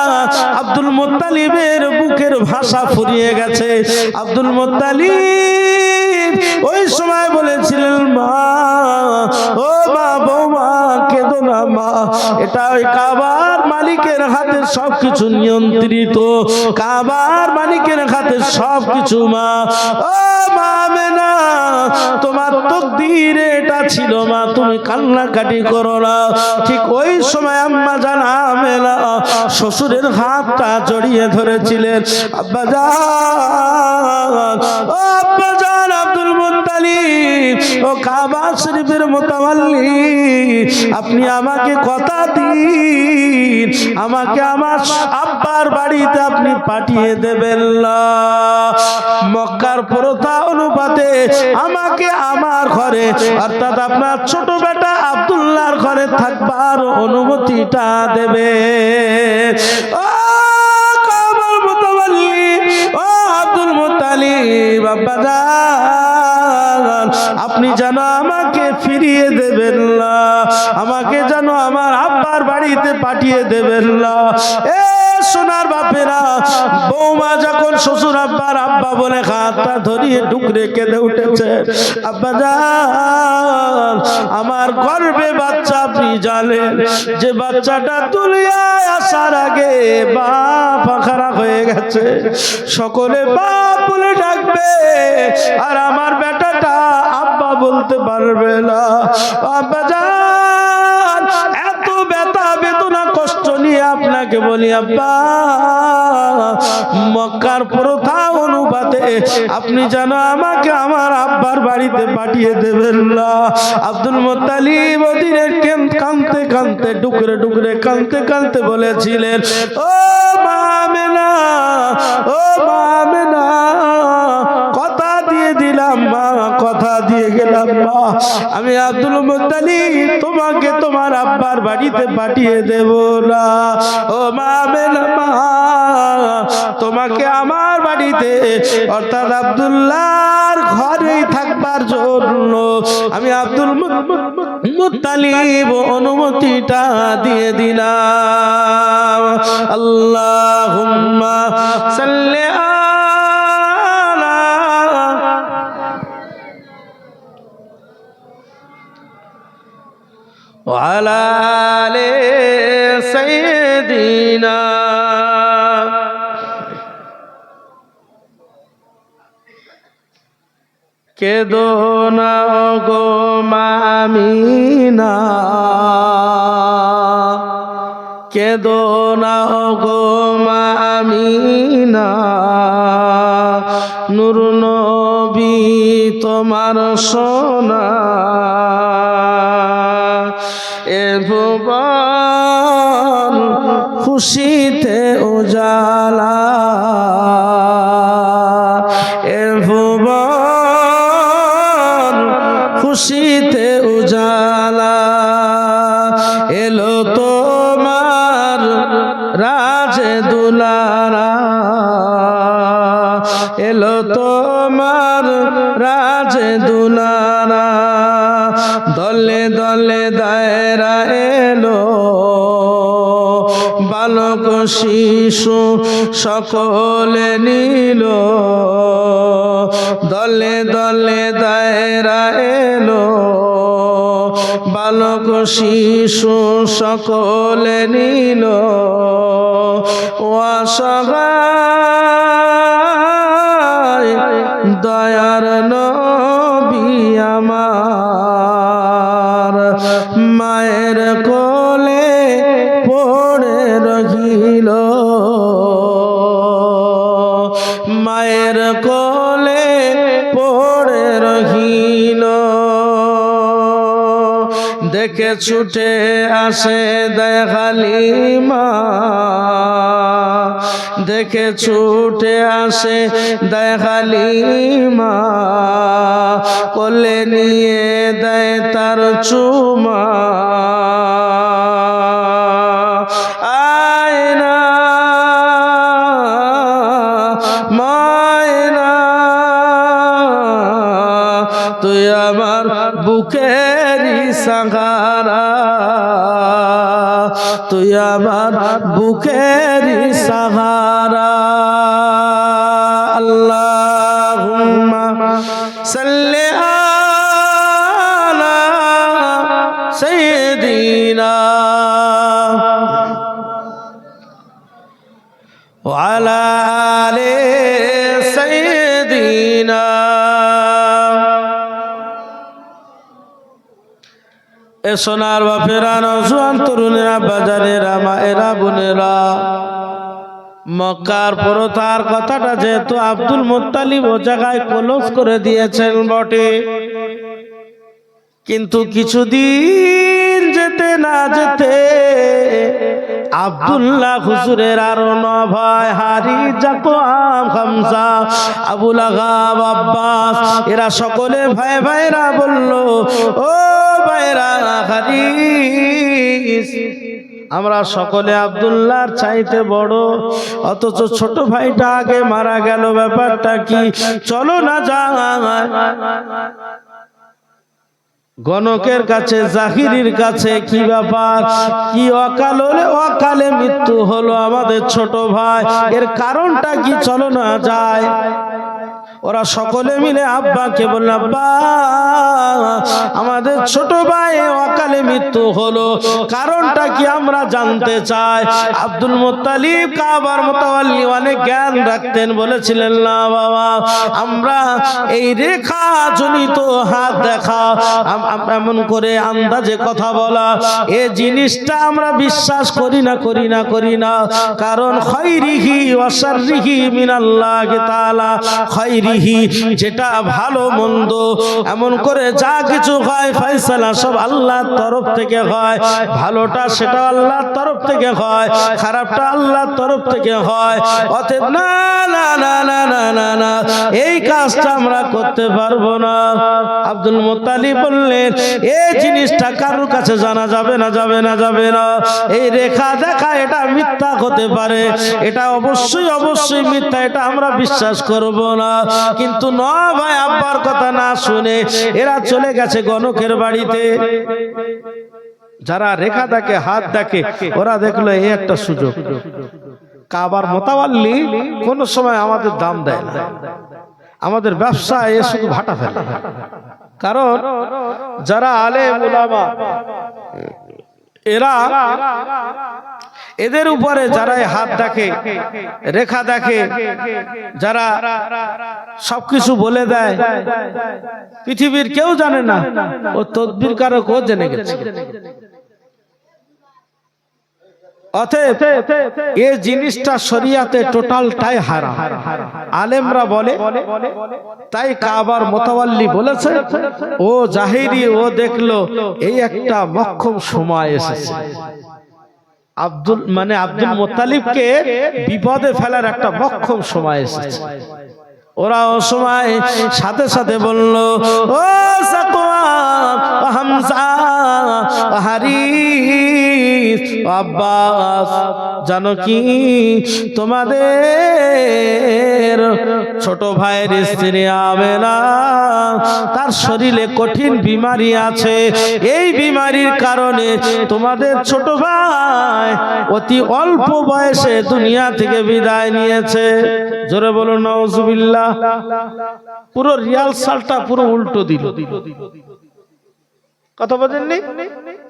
আব্দুল মুত্তালিবের বুকের ভাষা ফুরিয়ে গেছে। আব্দুল মুত্তালিব ওই সময় বলেছিলেন, মা, ও মা, বৌমা কেঁদো না মা, এটা ওই কাবার মালিকের হাতে সবকিছু নিয়ন্ত্রিত, কাবার মালিকের হাতে সবকিছু। মা, ও মা আমেনা, তোমার তকদিরে এটা ছিল মা, তুমি কান্নাকাটি করো না। ঠিক ওই সময় আম্মা জান আমেনা শ্বশুরের হাতটা জড়িয়ে ধরেছিলেন। আব্বা জান, ও আব্বা জান আব্দুল মুত্তালিব, ও কাবা শরীফের মুতাওয়াল্লি, আপনি আমাকে কথা দিন, আমাকে আমার আব্বার বাড়িতে আপনি পাঠিয়ে দেবেন না। মক্কার প্রথা অনুপাতে আমাকে আমার ঘরে, অর্থাৎ আপনার ছোট বেটা আব্দুল্লাহর ঘরে থাকবার অনুমতিটা দেবে। ও কাবার মুতাওয়াল্লি, ও আব্দুল মুত্তালিব, আব্বা জান, আপনি যেন আমাকে ফিরিয়ে দেবেন না, আমাকে যেন আমার আব্বার বাড়িতে পাঠিয়ে দেবেন না। এ সোনার বাপেরা, বৌমা যখন শ্বশুর আব্বার আব্বা বলে হাতটা ধরিয়ে ডুকরে কেঁদে উঠেছে। আব্বা জান, আমার গর্ভে বাচ্চা, আপনি জানেন যে বাচ্চাটা তুলিয়া আসার আগে বাপ আখারা হয়ে গেছে, সকলে বাপ বলে ডাকবে, আর আমার বেটাটা আব্বা বলতে পারবে না। আব্বা জান, এত ব্যথা বেদনা কষ্ট নিয়ে আপনাকে বলি আব্বা, মক্কার প্রথা অনুপাতে আপনি যেন আমাকে আমার আব্বার বাড়িতে পাঠিয়ে দেবেন না। আব্দুল মুত্তালিব ওদিনে কাঁদতে কাঁদতে, ডুকরে ডুকরে কাঁদতে কাঁদতে বলেছিলেন, ও মা আমেনা, ও মা আমেনা, কথা দিয়ে দিলাম মা, কথা দিয়ে গেলাম মা, আমি আব্দুল মুত্তালিব তোমাকে তোমার আব্বার বাড়িতে পাঠিয়ে দেব না। ও মা আমেনা, মা, তোমাকে আমার বাড়িতে, অর্থাৎ আব্দুল্লাহর ঘরেই থাকবার জন্য আমি আব্দুল মুত্তালিব অনুমতিটা দিয়ে দিলাম। আল্লাহুম্মা সাল্লি আলা ওয়া আলা আলি সাইয়্যিদিনা। কেদো না গো মা আমিনা, কেদো না গো মা আমিনা, নূর নবী তোমার সোনা, এ ভুবন খুশিতে উজালা, এ ভুবন খুশিতে উজালা, এলো তোমার রাজে দুলারা, এলো তোমার রাজে দুলারা, দলে দলে দায়রা এলো, বালক শিশু সকলে নিল, দলে দলে দায়রা এলো, বালক শিশু সকলে নিল, অসহায় দয়ার নবী আমার, মায়ের কোলে পড়ে রহিল, মায়ের কোলে পড়ে রহিল, দেখে ছুটে আসে হালিমা, দেখে ছুটে আসে হালিমা, কোলে নিয়ে দেয় তার চুমা, আয়না মায়না তুই আমার বুকেরই সাহারা, তুই আমার বুকেরই সাহারা। আল্লাহুম্মা সাল্লি আলা সাইয়্যিদিনা না। এ সোনার বাপেরা, নওজোয়ান তরুণেরা, বাজারেরা, মায়েরা, বোনেরা, মক্কার পুরোতার কথাটা যেহেতু আব্দুল মুত্তালিব ও জায়গায় ক্লোজ করে দিয়েছেন বটে, কিন্তু কিছুদিন যেতে না যেতে আব্দুল্লাহ হুজুরের আরো 9 ভাই হারিজা, কোয়াম, হামজা, আবুল আহাব, আব্বাস, এরা সকলে ভাই ভাইরা বলল, ও ভাইরা হারিস, আমরা সকলে আব্দুল্লাহর চাইতে বড়, অথচ ছোট ভাইটা আগে মারা গেল, ব্যাপারটা কি? চলো না যাই গণকের কাছে, জাহিরির কাছে, কি ব্যাপার, কি অকালে মৃত্যু হলো আমাদের ছোট ভাই, এর কারণটা কি? চলো না যায়। ওরা সকলে মিলে আব্বাকে বলল, আব্বা আমাদের ছোট ভাই অকালে মৃত্যু হলো, কারণটা কি আমরা জানতে চাই। আব্দুল মুত্তালিব কাবার মুতাওয়াল্লি অনেক জ্ঞান রাখতেন, বলেছিলেন, না বাবা, আমরা এই রেখা জনিত হাত দেখা, এমন করে আন্দাজে কথা বলা, এই জিনিসটা আমরা বিশ্বাস করি না, কারণ খায়রিহি ওয়া শাররিহি মিনাল্লাহি তাআলা, খায়রিহি যেটা ভালো মন্দ, এমন করে যা কিছু হয় ফয়সালা সব আল্লাহর তরফ থেকে হয়, ভালোটা সেটা আল্লাহর তরফ থেকে হয়, খারাপটা আল্লাহর তরফ থেকে হয়। অতএব না না না না না না না, এই কাজটা আমরা করতে পারবো না। আব্দুল মুত্তালিব বললেন, এই জিনিসটা কারোর কাছে জানা যাবে না। এই রেখা দেখা এটা মিথ্যা হতে পারে, এটা অবশ্যই মিথ্যা, এটা আমরা বিশ্বাস করব না। কিন্তু না ভাই, আব্বার কথা না শুনে এরা চলে গেছে গণকের বাড়িতে। যারা রেখা দেখে, হাত দেখে, ওরা দেখলো এই একটা সুযোগ, কাবার মুতাওয়াল্লি কোন সময় আমাদের দাম দেয় না, আমাদের ব্যবসা এ শুধু ভাটা ফেলে। কারণ যারা আলেম উলামা, এরা এদের উপরে যারা হাত দেখে, রেখা দেখে, যারা সবকিছু বলে দেয়, পৃথিবীর কেউ জানে না, ও তদবির কারক ও জেনে গেছে। অতএব এই জিনিসটা শরিয়াতে টোটালটাই হারাম, আলেমরা বলে। তাই কাবার মুতাওয়াল্লি বলেছে, ও জাহিরি, ও দেখলো এই একটা মক্ষম সময় এসেছে, আব্দুল মুত্তালিবকে বিপদে ফেলার একটা মক্ষম সময় এসেছে। ওরা ও সময় সাথে সাথে বলল, ও সাকওয়ান, হামজা, হারিস, আব্বাস, জানো কি তোমাদের ছোট ভাইয়ের স্ত্রী আমেনা, তার শরীরে কঠিন বিমারি আছে, এই বিমারির কারণে তোমাদের ছোট ভাই অতি অল্প বয়সে দুনিয়া থেকে বিদায় নিয়েছে। জোরে বলুন নাউজুবিল্লাহ। পুরো রিহার্সালটা পুরো উল্টো দিল, কথা বলেননি,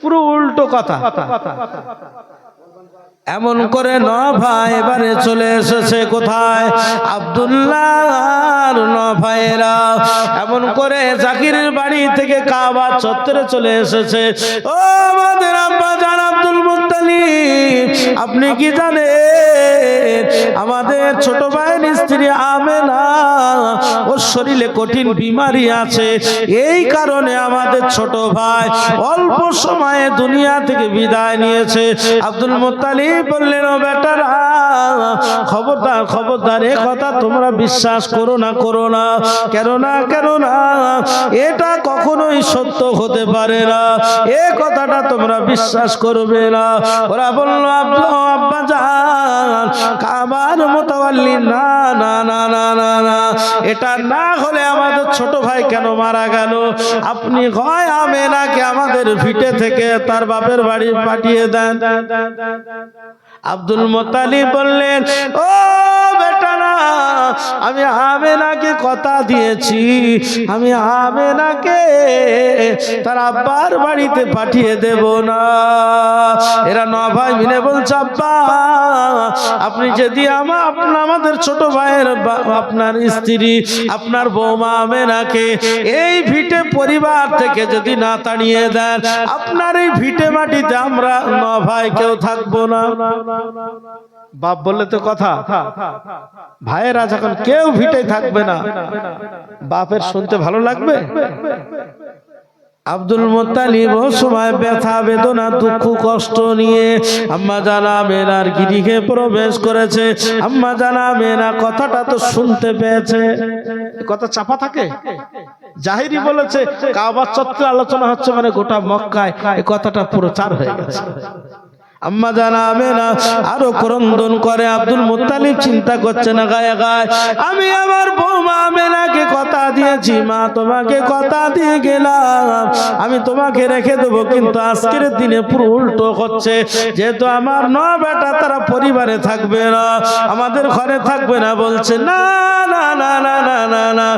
পুরো উল্টো কথা। এমন করে 9 ভাই এবারে চলে এসেছে কোথায়? আব্দুল্লাহর 9 ভাইয়েরা এমন করে জাকিরের বাড়ি থেকে কাবা চত্বরে চলে এসেছে। ও আমাদের আব্বা জান আব্দুল মুত্তালিব, আপনি কি জানেন আমাদের ছোট ভাইয়ের স্ত্রী আমেনা, ওর শরীরে কঠিন বিমারি আছে, এই কারণে আমাদের ছোট ভাই অল্প সময়ে দুনিয়া থেকে বিদায় নিয়েছে। আব্দুল মুত্তালিব বললেন, ও বেটারা, খবরদার, এ কথা তোমরা বিশ্বাস করো না, কেন না, এটা কখনোই সত্য হতে পারে না, এ কথাটা তোমরা বিশ্বাস করবে না। ওরা বলল, আব্বা জান, কাবার মুতাওয়াল্লি, না, এটা না হলে আমাদের ছোট ভাই কেন মারা গেল? আপনি হয় আমেনাকে আমাদের ভিটে থেকে তার বাপের বাড়ি পাঠিয়ে দেন, আব্দুল মুত্তালিব বললেন, ও বেটা না, আমি আমেনাকে কথা দিয়েছি, আমি আমেনাকে তার আব্বার বাড়িতে পাঠিয়ে দেব না। এরা 9 ভাই মিলে বলছে, আব্বা আপনি যদি আমাদের ছোট ভাইয়ের আপনার স্ত্রী আপনার বৌমা আমেনাকে এই ভিটে পরিবার থেকে যদি না তাড়িয়ে দেন, আপনার এই ভিটে মাটিতে আমরা 9 ভাই কেউ থাকবো না। বাপ বললে তো কথা, ভাইয়েরা যখন কেউ ভিটে থাকবে না, বাপের শুনতে ভালো লাগবে? আব্দুল মুত্তালিব ও সময় ব্যথা বেদনা দুঃখ কষ্ট নিয়ে আম্মা জান আমেনার গৃহে প্রবেশ করেছে। আম্মা জান আমেনা কথাটা তো শুনতে পেয়েছে। কথা চাপা থাকে? জাহিরি বলেছে কাবা চত্বরে আলোচনা হচ্ছে, মানে গোটা মক্কায় এই কথাটা প্রচার হয়ে গেছে। আম্মা জান আমেনা আরো ক্রন্দন করে। আব্দুল মুত্তালিব চিন্তা করছে না গায়ে গায়ে, আমি আমার বৌমা আমেনাকে কথা দিয়েছি, মা তোমাকে কথা দিয়ে গেলাম আমি তোমাকে রেখে দেবো, কিন্তু আজকের দিনে পুরো উল্টো হচ্ছে। যেহেতু আমার 9 বেটা তারা পরিবারে থাকবে না, আমাদের ঘরে থাকবে না, বলছে না না না না না না না,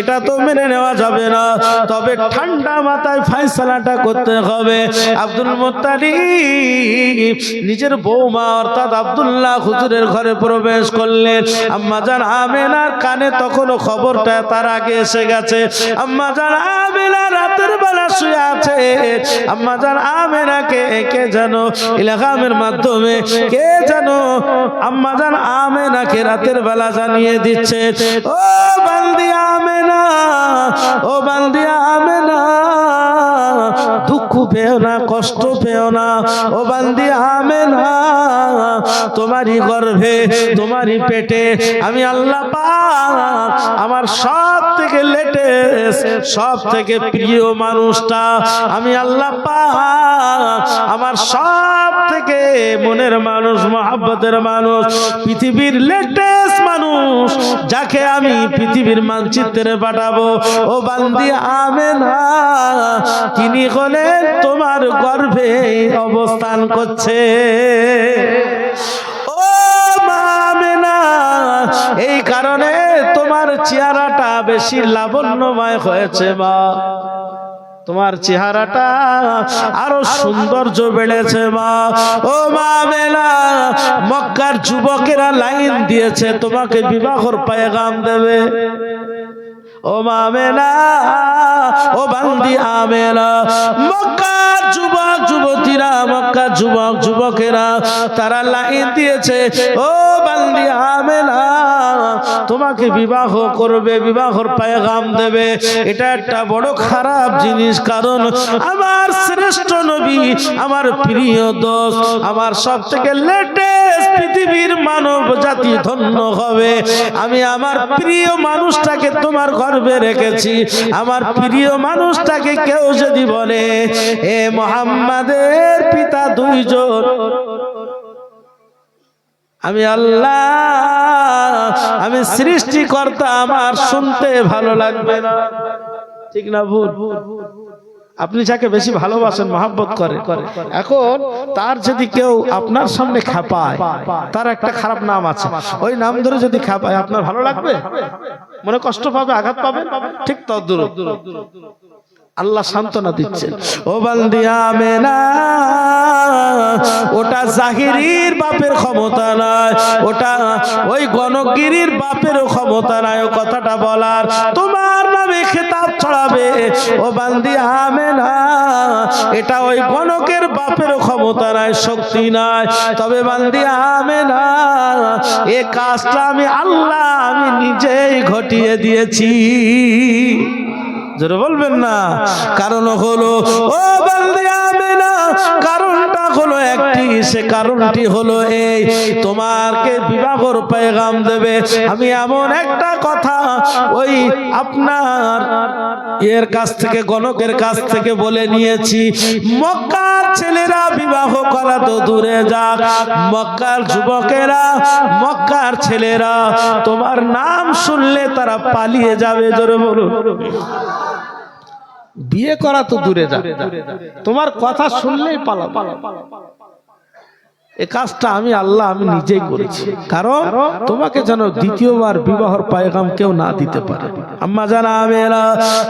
এটা তো মেনে নেওয়া যাবে না। তবে ঠান্ডা মাথায় ফয়সালাটা করতে হবে। আব্দুল মুত্তালিব নিজের বৌমা অর্থাৎ আব্দুল্লাহ হুজুরের ঘরে প্রবেশ করলেন। আম্মা জান আমেনার কানে তখনও খবরটা তার আগে এসে গেছে। আম্মা জান আমেনা রাতের বেলা শুয়ে আছে। আম্মা জান আমেনাকে কে যেন ইলহামের মাধ্যমে কে যেন আম্মা জান আমেনাকে রাতের বেলা জানিয়ে দিচ্ছে, ও বান্দি আমেনা, ও বান্দি আমেনা, দুঃখ পেও না, কষ্ট পেও না, ও বান্দি আমেনা, তোমারই গর্ভে তোমারই পেটে আমি আল্লাহ পাক আমার সব থেকে লেটেস্ট সব থেকে প্রিয় মানুষটা আমি আল্লাহ পাক আমার সব থেকে মনের মানুষ, মহব্বতের মানুষ, পৃথিবীর লেটেস্ট মানুষ যাকে আমি পৃথিবীর মানচিত্রে পাঠাবো, ও বান্দি আমেনা, তিনি হলেন তোমার গর্ভে অবস্থান করছে। ও মা আমেনা, এই কারণে তোমার চেহারাটা বেশি লাবণ্যময় হয়েছে মা, তোমার চেহারাটা আরো সৌন্দর্য বেড়েছে মা। ও মা আমেনা, মক্কার যুবকেরা লাইন দিয়েছে তোমাকে বিবাহর পয়গাম দেবে। ও মা আমেনা, ও বান্দি আমেনা, মক্কার যুবক যুবতীরা, মক্কার যুবক যুবকেরা তারা লাইন দিয়েছে, ও বান্দি আমেনা, তোমাকে বিবাহ করবে, বিবাহর পয়গাম দেবে। এটা একটা বড় খারাপ জিনিস, কারণ আমার শ্রেষ্ঠ নবী, আমার প্রিয় দোস্ত, আমার সব থেকে লেটেস্ট পৃথিবীর মানব জাতি ধন্য হবে। আমি আমার প্রিয় মানুষটাকে তোমার গর্ভে রেখেছি। আমার প্রিয় মানুষটাকে কেউ যদি বলে এ মুহাম্মাদের পিতা 2 জন, আমি আল্লাহ, আমি সৃষ্টিকর্তা, আমার শুনতে ভালো লাগবে না, ঠিক না ভুল? আপনি যাকে বেশি ভালোবাসেন, মহব্বত করে, এখন তার যদি কেউ আপনার সামনে খেপায়, তার একটা খারাপ নাম আছে, ওই নাম ধরে যদি খেপায়, আপনার ভালো লাগবে? মনে কষ্ট পাবে, আঘাত পাবে, ঠিক তদ্রূপ আল্লাহ সান্ত্বনা দিচ্ছেন। ও বান্দি আমেনা, ওটা জাহিরির বাপের ক্ষমতা নয়, ওটা ওই গণগিরির বাপের ক্ষমতা নয় ও কথাটা বলার, তোমার নামে খেতাব ছড়াবে। ও বান্দি আমেনা, এটা ওই গণকের বাপের ক্ষমতা নয়, শক্তি নয়। তবে বান্দি আমেনা, এ কাজটা আমি আল্লাহ, আমি নিজেই ঘটিয়ে দিয়েছি। জোরে বলবেন না? কারণ হলো, ও বান্দি আমেনা, কারণটা হলো একটি, সে কারণটি হলো এই, তোমাকে বিবাহর পয়গাম দেবে। আমি এমন একটা কথা ওই আপনার এর কাছ থেকে, গণকের কাছ থেকে বলে নিয়েছি, মক্কার ছেলেরা বিবাহ করা তো দূরে যাক, মক্কার যুবকেরা, মক্কার ছেলেরা তোমার নাম শুনলে তারা পালিয়ে যাবে। জোরে বলুন। বিয়ে করা তো দূরে যাক, তোমার কথা শুনলেই পালাবে। এই কাজটা আমি নিজেই করেছি, কারণ তোমাকে যেন দ্বিতীয়বার বিবাহর পয়গাম কেউ না দিতে পারে। আম্মা জান আমেনা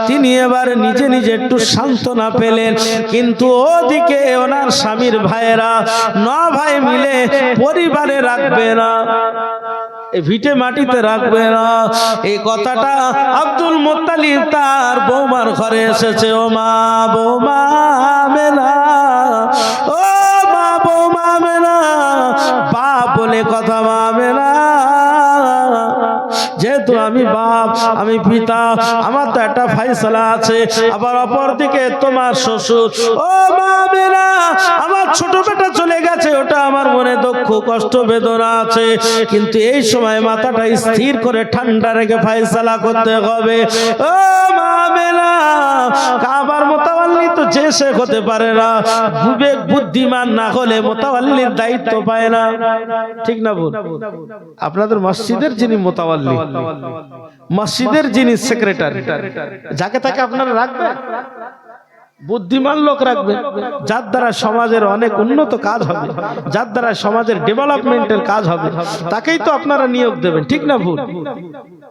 তিনি এবার নিজে নিজে একটু সান্ত্বনা পেলেন, কিন্তু ওদিকে ওনার স্বামীর ভাইয়েরা 9 ভাই মিলে পরিবারে রাখবে না, ভিটে মাটিতে রাখবে না, এই কথাটা আব্দুল মুত্তালিব তার বৌমার ঘরে এসেছে। ও মা, বৌমা আমেনা, ও মা, বৌমা আমেনা, বাপ বলে কথা মা আমেনা, যেহেতু আমি বাপ, আমি পিতা, আমার তো একটা ফয়সালা আছে। আবার অপর দিকে তোমার শ্বশুর, ও মা আমেনা, আমার ছোট বেটা চলে গেছে, ওটা আমার মনে দুঃখ কষ্ট বেদনা আছে, কিন্তু এই সময় মাথাটা স্থির করে ঠান্ডা রেখে ফয়সালা করতে হবে। ও মা আমেনা, কাবার মোতাওয়াল্লি তো যে শেখ হতে পারে না, বিবেক বুদ্ধিমান না হলে মোতাওয়াল্লির দায়িত্ব পায় না, ঠিক না বল? আপনাদের মসজিদের যিনি মোতাওয়াল্লি, মসজিদের যিনি সেক্রেটারি, যাকে তাকে আপনারা রাখবেন, বুদ্ধিমান লোক রাখবেন, যার দ্বারা সমাজের অনেক উন্নত কাজ হবে, যার দ্বারা সমাজের ডেভেলপমেন্টের কাজ হবে, তাকেই তো আপনারা নিয়োগ দেবেন, ঠিক না ভুল?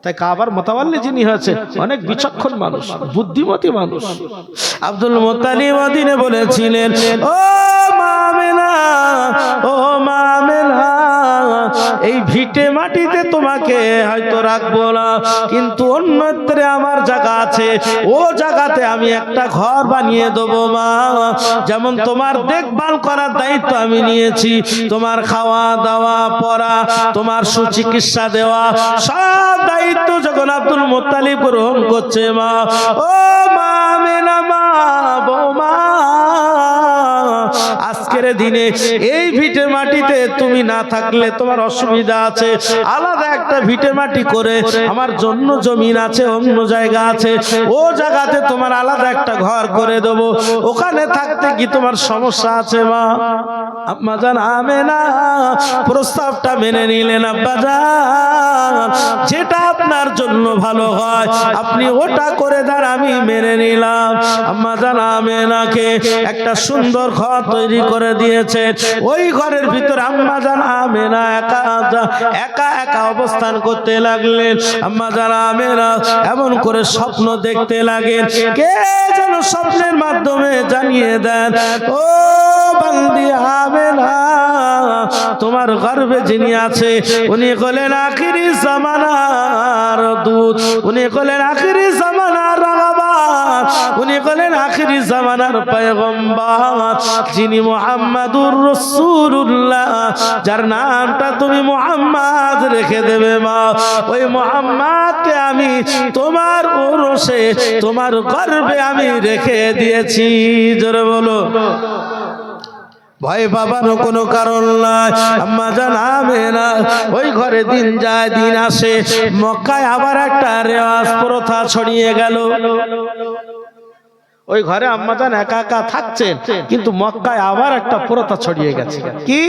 তাই কাবার মোতাওয়াল্লি যিনি হয়েছে অনেক বিচক্ষণ মানুষ, বুদ্ধিমতী মানুষ। আব্দুল মুত্তালিব মদিনে বলেছিলেন, ও মা আমেনা, ও মা আমেনা, এই ভিটে মাটিতে তোমাকে হয়তো রাখবো না, কিন্তু অন্যত্রে আমার জায়গা আছে, ও জায়গাতে আমি একটা ঘর বানিয়ে দেবো মা। যেমন তোমার দেখভাল করার দায়িত্ব আমি নিয়েছি, তোমার খাওয়া দাওয়া পড়া, তোমার সুচিকিৎসা দেওয়া, সব দায়িত্ব যখন আব্দুল মুত্তালিব গ্রহণ করছে মা, ও মা আমেনা, মা, বৌমা, আজকের দিনে এই ভিটে মাটিতে তুমি না থাকলে তোমার অসুবিধা আছে, আলাদা একটা ভিটে মাটি করে, আমার জন্য জমিন আছে, অন্য জায়গা আছে, ও জায়গাতে তোমার আলাদা একটা ঘর করে দেবো, ওখানে থাকতে কি তোমার সমস্যা আছে মা? আম্মা জান আমেনা প্রস্তাবটা মেনে নিলেন। আব্বা জান, যেটা আপনার জন্য ভালো হয় আপনি ওটা করে দেন, আমি মেনে নিলাম। আম্মা জান আমেনাকে একটা সুন্দর ঘর তৈরি করে দিয়েছে, ওই ঘরের ভিতরে আম্মা জান আমেনা একা একা অবস্থান করতে লাগলেন। আম্মা জান আমেনা এমন করে স্বপ্ন দেখতে লাগেন, কে যেন স্বপ্নের মাধ্যমে জানিয়ে দেন, ও বান্দি আমেনা, তোমার গর্ভে যিনি আছে উনি হলেন আখিরি জামানার দূত, উনি হলেন আখিরি জামানার রাগাবাত, উনি হলেন আখিরি জামানার পয়গম্বর, যিনি মুহাম্মাদুর রাসূলুল্লাহ, যার নামটা তুমি মুহাম্মদ রেখে দেবে মা। ওই মুহাম্মদকে আমি তোমার উরসে, তোমার গর্ভে আমি রেখে দিয়েছি। জোরে বলো, ভয় পাবারও কোনো কারণ নাই। আম্মা জান আমেনা ওই ঘরে দিন যায় দিন আসে, মক্কায় আবার একটা রেওয়াজ প্রথা ছড়িয়ে গেল। ওই ঘরে আম্মা জান একা একা থাকছেন, কিন্তু মক্কায় আবার একটা প্রথা ছড়িয়ে গেছে। কি?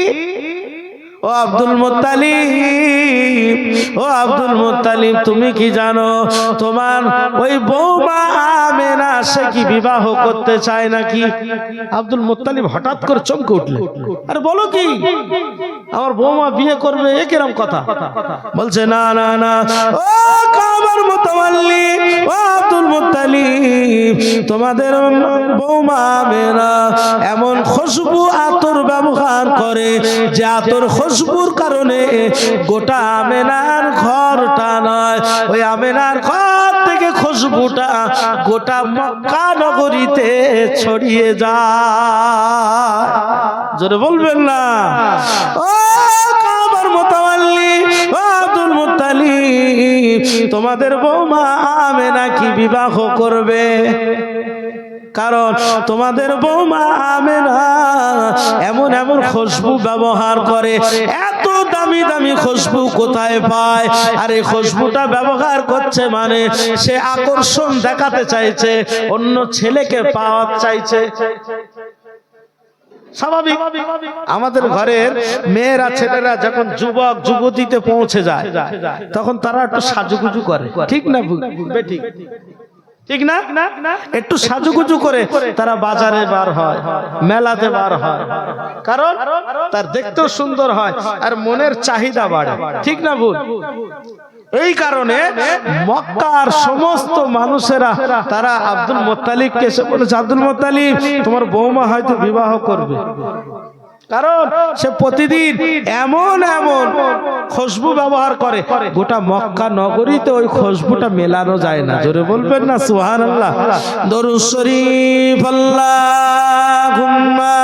ও আব্দুল মুত্তালিব, ও আব্দুল মুত্তালিব, তুমি কি জানো তোমার ওই বৌমা আমেনা সে কি বিবাহ করতে চায় নাকি? আব্দুল মুত্তালিব হঠাৎ করে চমকে উঠলেন, আরে বলো কি, আমার বৌমা বিয়ে করবে? এ কিরকম কথা? বলছে না না না, ও কাবার মুতাওয়াল্লি, ও আব্দুল মুত্তালিব, তোমাদের বৌমা আমেনা এমন খুশবু আতর ব্যবহার করে যে আতর খুশবুর কারণে গোটা আমেনার ঘরটা নয়, ওই আমেনার ঘর থেকে খুশবুটা গোটা মক্কা নগরীতে ছড়িয়ে যায়। জোরে বলবেন না? ও কাবার মুতাওয়াল্লি, ও আব্দুল মুত্তালিব, তোমাদের বৌমা আমেনা কি বিবাহ করবে? কারণ তোমাদের বৌমা আমেনা এমন এমন খুশবু ব্যবহার করে, এত দামি দামি খুশবু কোথায় পায়? আর এই খুশবুটা ব্যবহার করছে মানে সে আকর্ষণ দেখাতে চাইছে, অন্য ছেলেকে পাওয়া চাইছে। স্বাভাবিক, আমাদের ঘরের মেয়েরা ছেলেরা যখন যুবক যুবতীতে পৌঁছে যায় তখন তারা একটু সাজুগুজু করে, ঠিক না? ঠিক। ঠিক না? একটু সাজুগুজু করে তারা বাজারে বার হয়, মেলাতে বার হয়, কারণ তার দেখতেও সুন্দর হয় আর মনের চাহিদা বাড়ে। ঠিক না ভুল? এই কারণে মক্কার সমস্ত মানুষেরা তারা আব্দুল মুত্তালিবকে এসে বলেছে, আব্দুল মুত্তালিব তোমার বৌমা হয়তো বিবাহ করবে, কারণ সে প্রতিদিন এমন এমন খুশবু ব্যবহার করে, গোটা মক্কা নগরীতে ওই খুশবুটা মেলানো যায় না। জোরে বলবেন না সুবহানাল্লাহ। দরুদ শরীফ আল্লাহুম্মা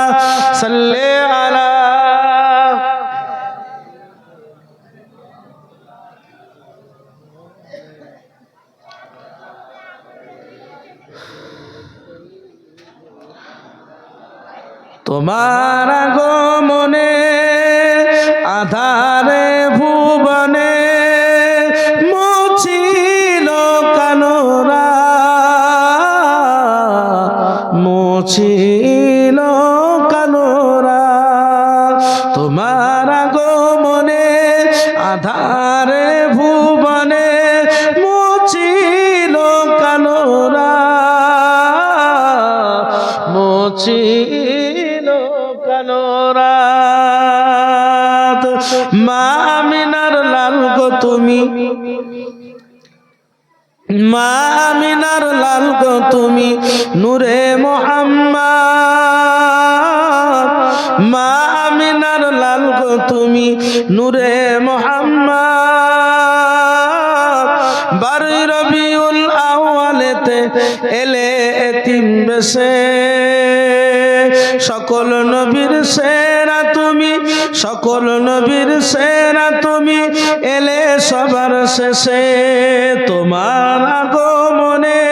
সাল্লি আলা। তোমার আগমনে আধারে ভুবনে মুছিল কানোরা, মুছিল কানোরা। তোমার আগমনে আধারে ভুবনে মুছিল কানোরা, মুছিল কানোরাত। মা আমিনার লাল গো তুমি, মা আমিনার লাল গো তুমি, নূরে মুহাম্মদ। মা আমিনার লাল গো তুমি, নূরে মুহাম্মদ। 12 রবিউল আউয়ালেতে এলে এতিম বেশে, সকল নবীর সেরা তুমি, সকল নবীর সেরা তুমি, এলে সবার শেষে। তোমার আগমনে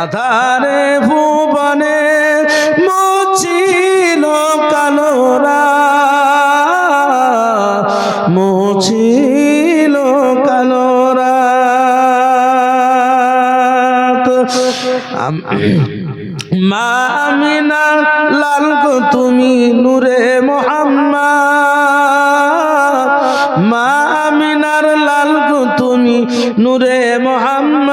আধারে ভুবনে মুছিল কালোরা, মুছিল কালোরা। মা আমিনা লাল গো তুমি, নূরে মুহাম্মদ। মা আমিনার লাল গো তুমি, নূরে মুহাম্মদ।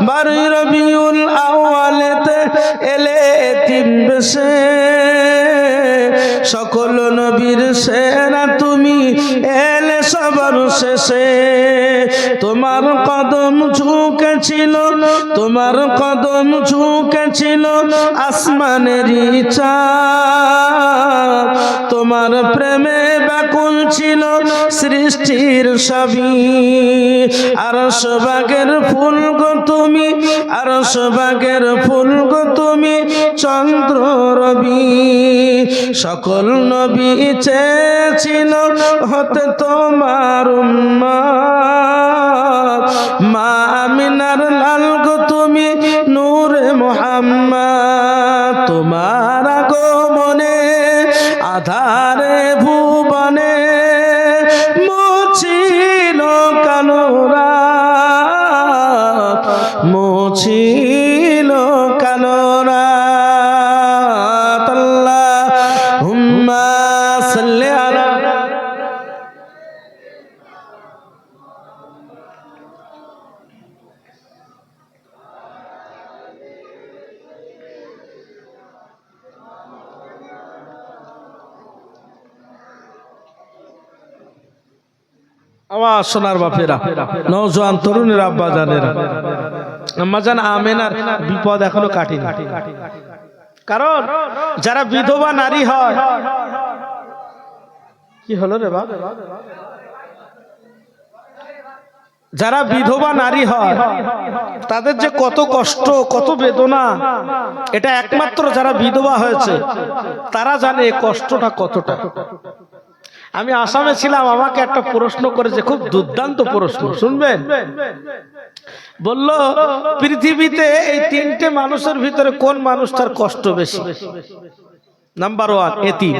12 রবিউল আউয়ালেতে এলে এতিম বেশে, সকল নবীর সেরা তুমি, এলে সবার শেষে। তোমার কদম ঝুঁকেছিল, তোমার কদম ঝুঁকেছিল আসমানেরই চাঁদ। তোমার প্রেমে ব্যাকুল ছিল সৃষ্টির সবই। আরশ বাগের ফুল গো তুমি, আরশ বাগের ফুল গো তুমি, চন্দ্র রবি। সকল নবী চেয়েছিল হতে তোমার উম্মত। মা আমিনার লাল গো তুমি, নূরে মুহাম্মদ। তোমার আগমনে আধারে ভুবনে মুছিল কালোরা, মুছিল কালোরা। আল্লাহুম্মা সাল্লি আলা। আমার সোনার বাপেরা, নওজোয়ান তরুণের আব্বা জানেরা, আম্মা জান আমেনার বিপদ এখনো কাটেনি। কারণ যারা বিধবা নারী হয়, কি হলো রে বাবা, যারা বিধবা নারী হয় তাদের যে কত কষ্ট, কত বেদনা, এটা একমাত্র যারা বিধবা হয়েছে তারা জানে কষ্টটা কতটা। আমি আসামে ছিলাম, আমাকে একটা প্রশ্ন করেছে, খুব দুর্দান্ত প্রশ্ন, শুনবেন? বলল, পৃথিবীতে এই 3টে মানুষের ভিতরে কোন মানুষটার কষ্ট বেশি? নাম্বার 1 এতিম,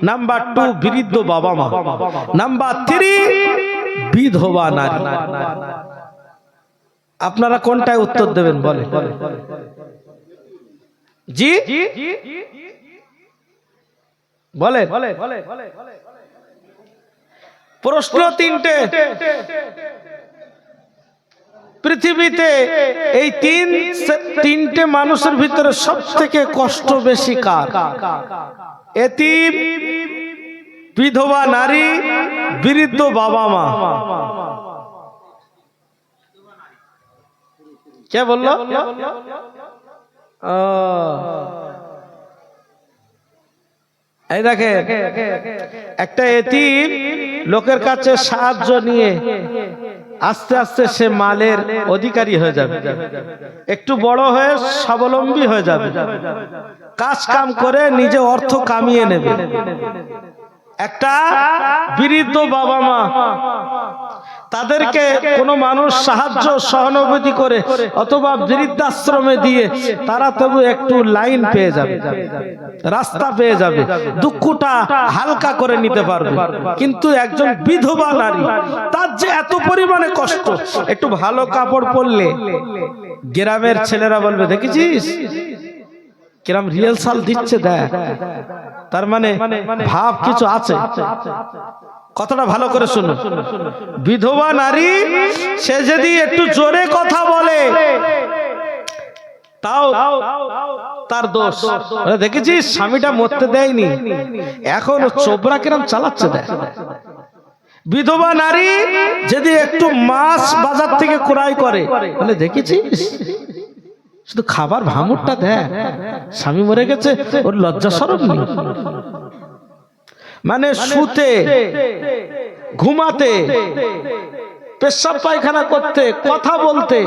নাম্বার 2 বৃদ্ধ বাবা মা, নাম্বার 3 বিধবা নারী। আপনারা কোনটায় উত্তর দেবেন বলেন? জি বলেন। প্রশ্ন 3টে। পৃথিবীতে এই তিনটে মানুষের ভিতরে সবথেকে কষ্ট বেশি কার? এতিম, বিধবা নারী, বৃদ্ধ বাবা মা। কে বললো? এই দেখে একটা এতিম লোকের কাছে সাহায্য নিয়ে আস্তে আস্তে সে মালের অধিকারী হয়ে যাবে, একটু বড় হয়ে স্বাবলম্বী হয়ে যাবে, কাজ কাম করে নিজে অর্থ কামিয়ে নেবে। একটা বৃদ্ধ বাবা মা, তাদেরকে কোনো মানুষ সাহায্য সহানুভূতি করে অথবা বৃদ্ধাশ্রমে দিয়ে তারা তবু একটু লাইন পেয়ে যাবে, রাস্তা পেয়ে যাবে, দুঃখটা হালকা করে নিতে পারবে। কিন্তু একজন বিধবা নারী, তার যে এত পরিমাণে কষ্ট, একটু ভালো কাপড় পরলে গ্রামের ছেলেরা বলবে দেখেছিস কিরম রিহার্সাল দিচ্ছে, দেখ, তার মানে ভাব কিছু আছে। কথাটা ভালো করে শুনুন। বিধবা নারী সে যদি একটু জোরে কথা বলে তাও তার দোষ। দেখেছিস স্বামীটা মরতে দেয়নি, এখন চোবরা কিরম চালাচ্ছে দেখ। বিধবা নারী যদি একটু মাছ বাজার থেকে ক্রয় করে, বলে দেখেছিস শুধু খাবার ভাঙুরটা দেখ, স্বামী মরে গেছে, ওর লজ্জা শরম নেই। মানে শুতে, ঘুমাতে, পেশাব পায়খানা করতে, কথা বলতে,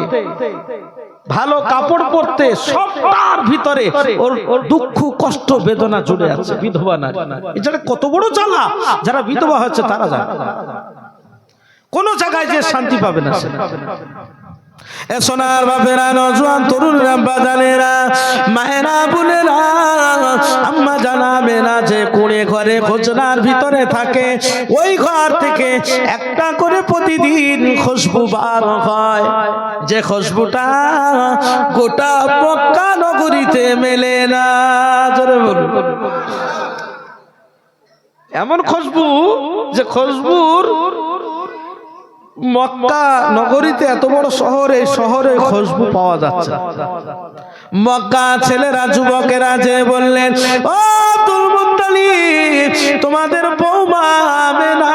ভালো কাপড় পরতে, সবটার ভিতরে ওর দুঃখ কষ্ট বেদনা জুড়ে আছে। বিধবা নারী এটা কত বড় জ্বালা, যারা বিধবা হচ্ছে তারা জানে। কোন জায়গায় যে শান্তি পাবে না সে। সোনার বাপেরা, নজওয়ান তরুণরা, বাজানেরা, মায়েরা, বোনেরা, আম্মা জানাবে না যে কোণে ঘরে খোঁজনার ভিতরে থাকে, ওই ঘর থেকে একটা করে প্রতিদিন খুশবু বার হয়, যে খুশবুটা গোটা মক্কা নগরীতে মেলে না। জোরে বলুন। এমন খুশবু যে খুশবুর মক্কা নগরীতে, এত বড় শহরে, শহরে খুশবু পাওয়া যাচ্ছে। মক্কা ছেলেরা, যুবকেরা যে বললেন, ও আব্দুল মুত্তালিব, তোমাদের বৌমা আমেনা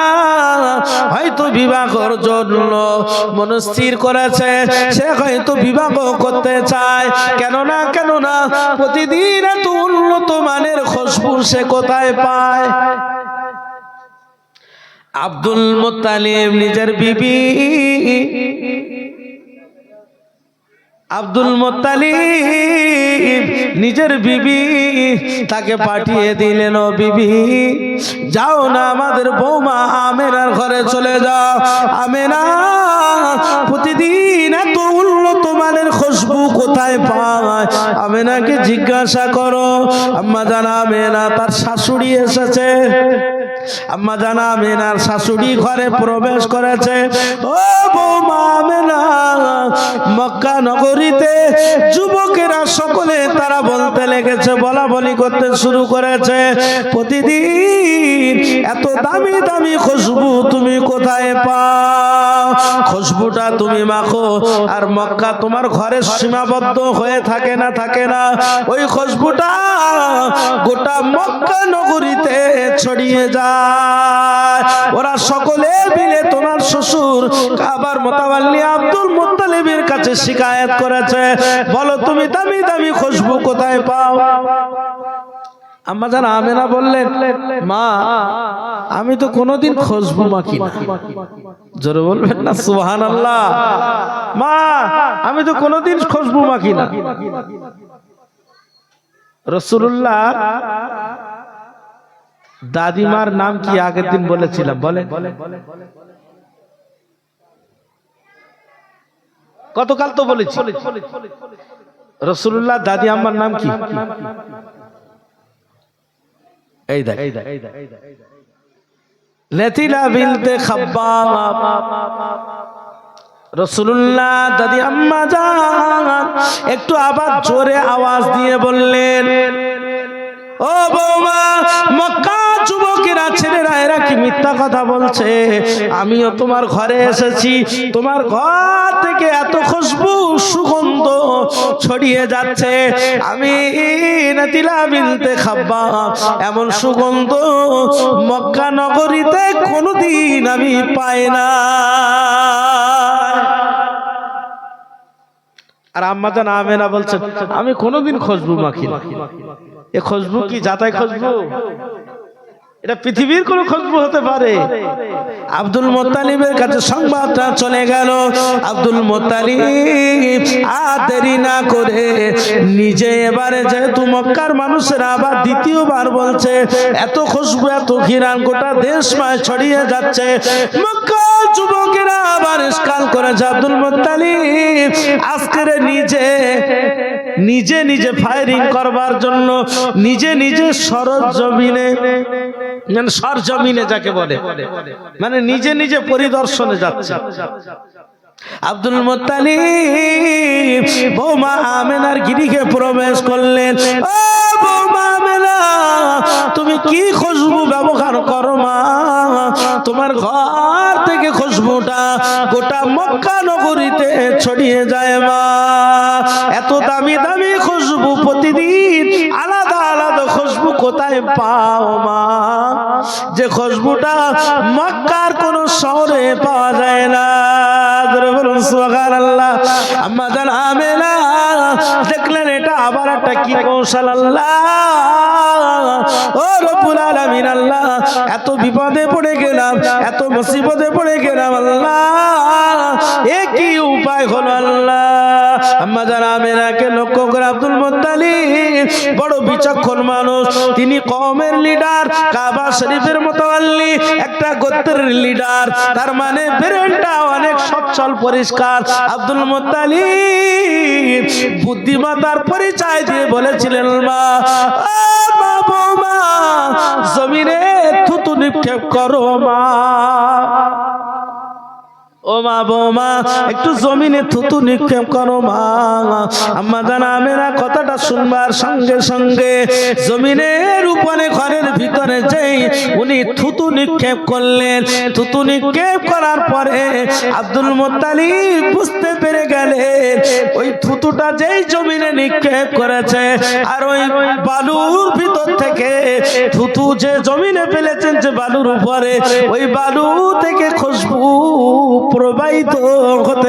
হয়তো বিবাহের জন্য মনস্থির করেছে, সে হয়তো বিবাহ করতে চায়। কেননা প্রতিদিন এত উন্নত মানের খুশবু সে কোথায় পায়? আব্দুল মুত্তালিব নিজের বিবি, আব্দুল মুত্তালিব নিজের বিবি তাকে পাঠিয়ে দিলেন, ও বিবি যাও না আমাদের বৌমা আমেনার ঘরে চলে যাও। আমেনা প্রতিদিন এত উন্নত মানের খুশবু কোথায় পায়? আমেনাকে জিজ্ঞাসা করো। আম্মা জানা আমেনা তার শাশুড়ি এসেছে, আম্মা জানা আমেনার শাশুড়ি ঘরে প্রবেশ করেছে। ও বৌমা আমেনা, মক্কা নগরীতে যুবকেরা সকলে তারা বলতে লেগেছে, বলা বলি করতে শুরু করেছে, প্রতিদিন এত দামি দামি খুশবু তুমি কোথায় পাও? খুশবুটা তুমি মাখো, আর মক্কা তোমার ঘরে সীমাবদ্ধ হয়ে থাকে না, ওই খুশবুটা গোটা মক্কা নগরীতে ছড়িয়ে যায়। ওরা সকলে মিলে তোমার শ্বশুর কাবার মোতাওয়াল্লি আব্দুল মুত্তালিবের কাছে শিকায়ত করেছে, বলো তুমি দামি দামি খুশবু কোথায় পাও? আম্মা জান আমেনা বললেন, মা আমি তো কোনোদিন খুশবু মাখি না। জোরে বলবেন না সুবহানাল্লাহ। মা আমি তো কোনোদিন খুশবু মাখি না। রাসূলুল্লাহ দাদিমার নাম কি আগের দিন বলেছিলাম, বলে গতকাল তো বলেছি। রাসূলুল্লাহ দাদি আম্মার নাম কি? এই দেখ, লাতিলা বিনতে খাব্বাব। রাসূলুল্লাহ দাদি আম্মা জান একটু আবার জোরে আওয়াজ দিয়ে বললেন, ও বৌমা, মক্কা যুবকেরা, ছেলেরা, এরা কি মিথ্যা কথা বলছে? আমিও তোমার ঘরে এসেছি, তোমার ঘর থেকে এত খুশবু ছড়িয়ে যাচ্ছে। আমি নাতিলা বিনতে খাব্বাব এমন সুগন্ধ মক্কা নগরীতে কোনোদিন আমি পাই না। আর আম্মা জান আমেনা বলছেন আমি কোনোদিন খুশবু মাখি না। এ খুশবু কি জাতাই খুশবু? এটা পৃথিবীর কোন খুশবু হতে পারে? আব্দুল মুত্তালিবের কাছে সংবাদটা চলে গেল। আব্দুল মুত্তালিব আর দেরি না করে নিজে এবারে যেহেতু মক্কার মানুষেরা আবার দ্বিতীয়বার বলছে এত খুশবু এত ঘিরান গোটা দেশময় ছড়িয়ে যাচ্ছে, মক্কার যুবকেরা আবার ইসকাল করেছে। আব্দুল মুত্তালিব আজকে নিজে নিজে ফায়ারিং করবার জন্য নিজে সরজমিনে মানে সরজমিনে যাকে বলে মানে নিজে পরিদর্শনে যাচ্ছে। আব্দুল মুত্তালিব বৌমা আমেনার গৃহে প্রবেশ করলেন। ও বৌমা আমেনা, তুমি কি খুশবু ব্যবহার করো মা? তোমার ঘর থেকে খুশবুটা গোটা মক্কা নগরীতে ছড়িয়ে যায় মা। এত দামি দামি খুশবু প্রতিদিন আলাদা আলাদা খুশবু কোথায় পাও মা? যে খুশবুটা মক্কার কোন শহরে পাওয়া যায় না। সুবহানাল্লাহ। আম্মা জান আমেনা দেখলেন এটা আবার একটা কি কৌশল। আল্লাহ ও রব্বুল আলামিন, আল্লাহ এত বিপদে পড়ে গেলাম, এত মুসিবতে পড়ে গেলাম, আল্লাহ এ কি উপায় হলো আল্লাহ? আম্মা জান আমেনাকে লক্ষ্য করে আব্দুল মুত্তালিব বড় বিচক্ষণ মানুষ, তিনি কওমের লিডার, কাবা শরীফের মুতাওয়াল্লি, একটা গোত্রের লিডার, তার মানে ব্রেনটা অনেক সচ্ছল পরিষ্কার। আব্দুল মুত্তালিব বুদ্ধিমত্তার পরিচয় দিয়ে বলেছিলেন মা বৌমা জমিনে থুতু নিক্ষেপ করো মা। ও মা বৌমা একটু জমিনে থুতু নিক্ষেপ করো মা। আম্মা জান আমেনা কথাটা শুনবার সঙ্গে সঙ্গে জমিনের উপরে ঘরের ভিতরে যেই উনি থুতু নিক্ষেপ করলেন, থুতু নিক্ষেপ করার পরে আব্দুল মুত্তালিব বুঝতে পেরে গেলেন ওই থুতুটা যেই জমিনে নিক্ষেপ করেছে আর ওই বালুর ভিতর থেকে থুতু যে জমিনে ফেলেছেন যে বালুর উপরে, ওই বালু থেকে খুশবু প্রবাহিত হতে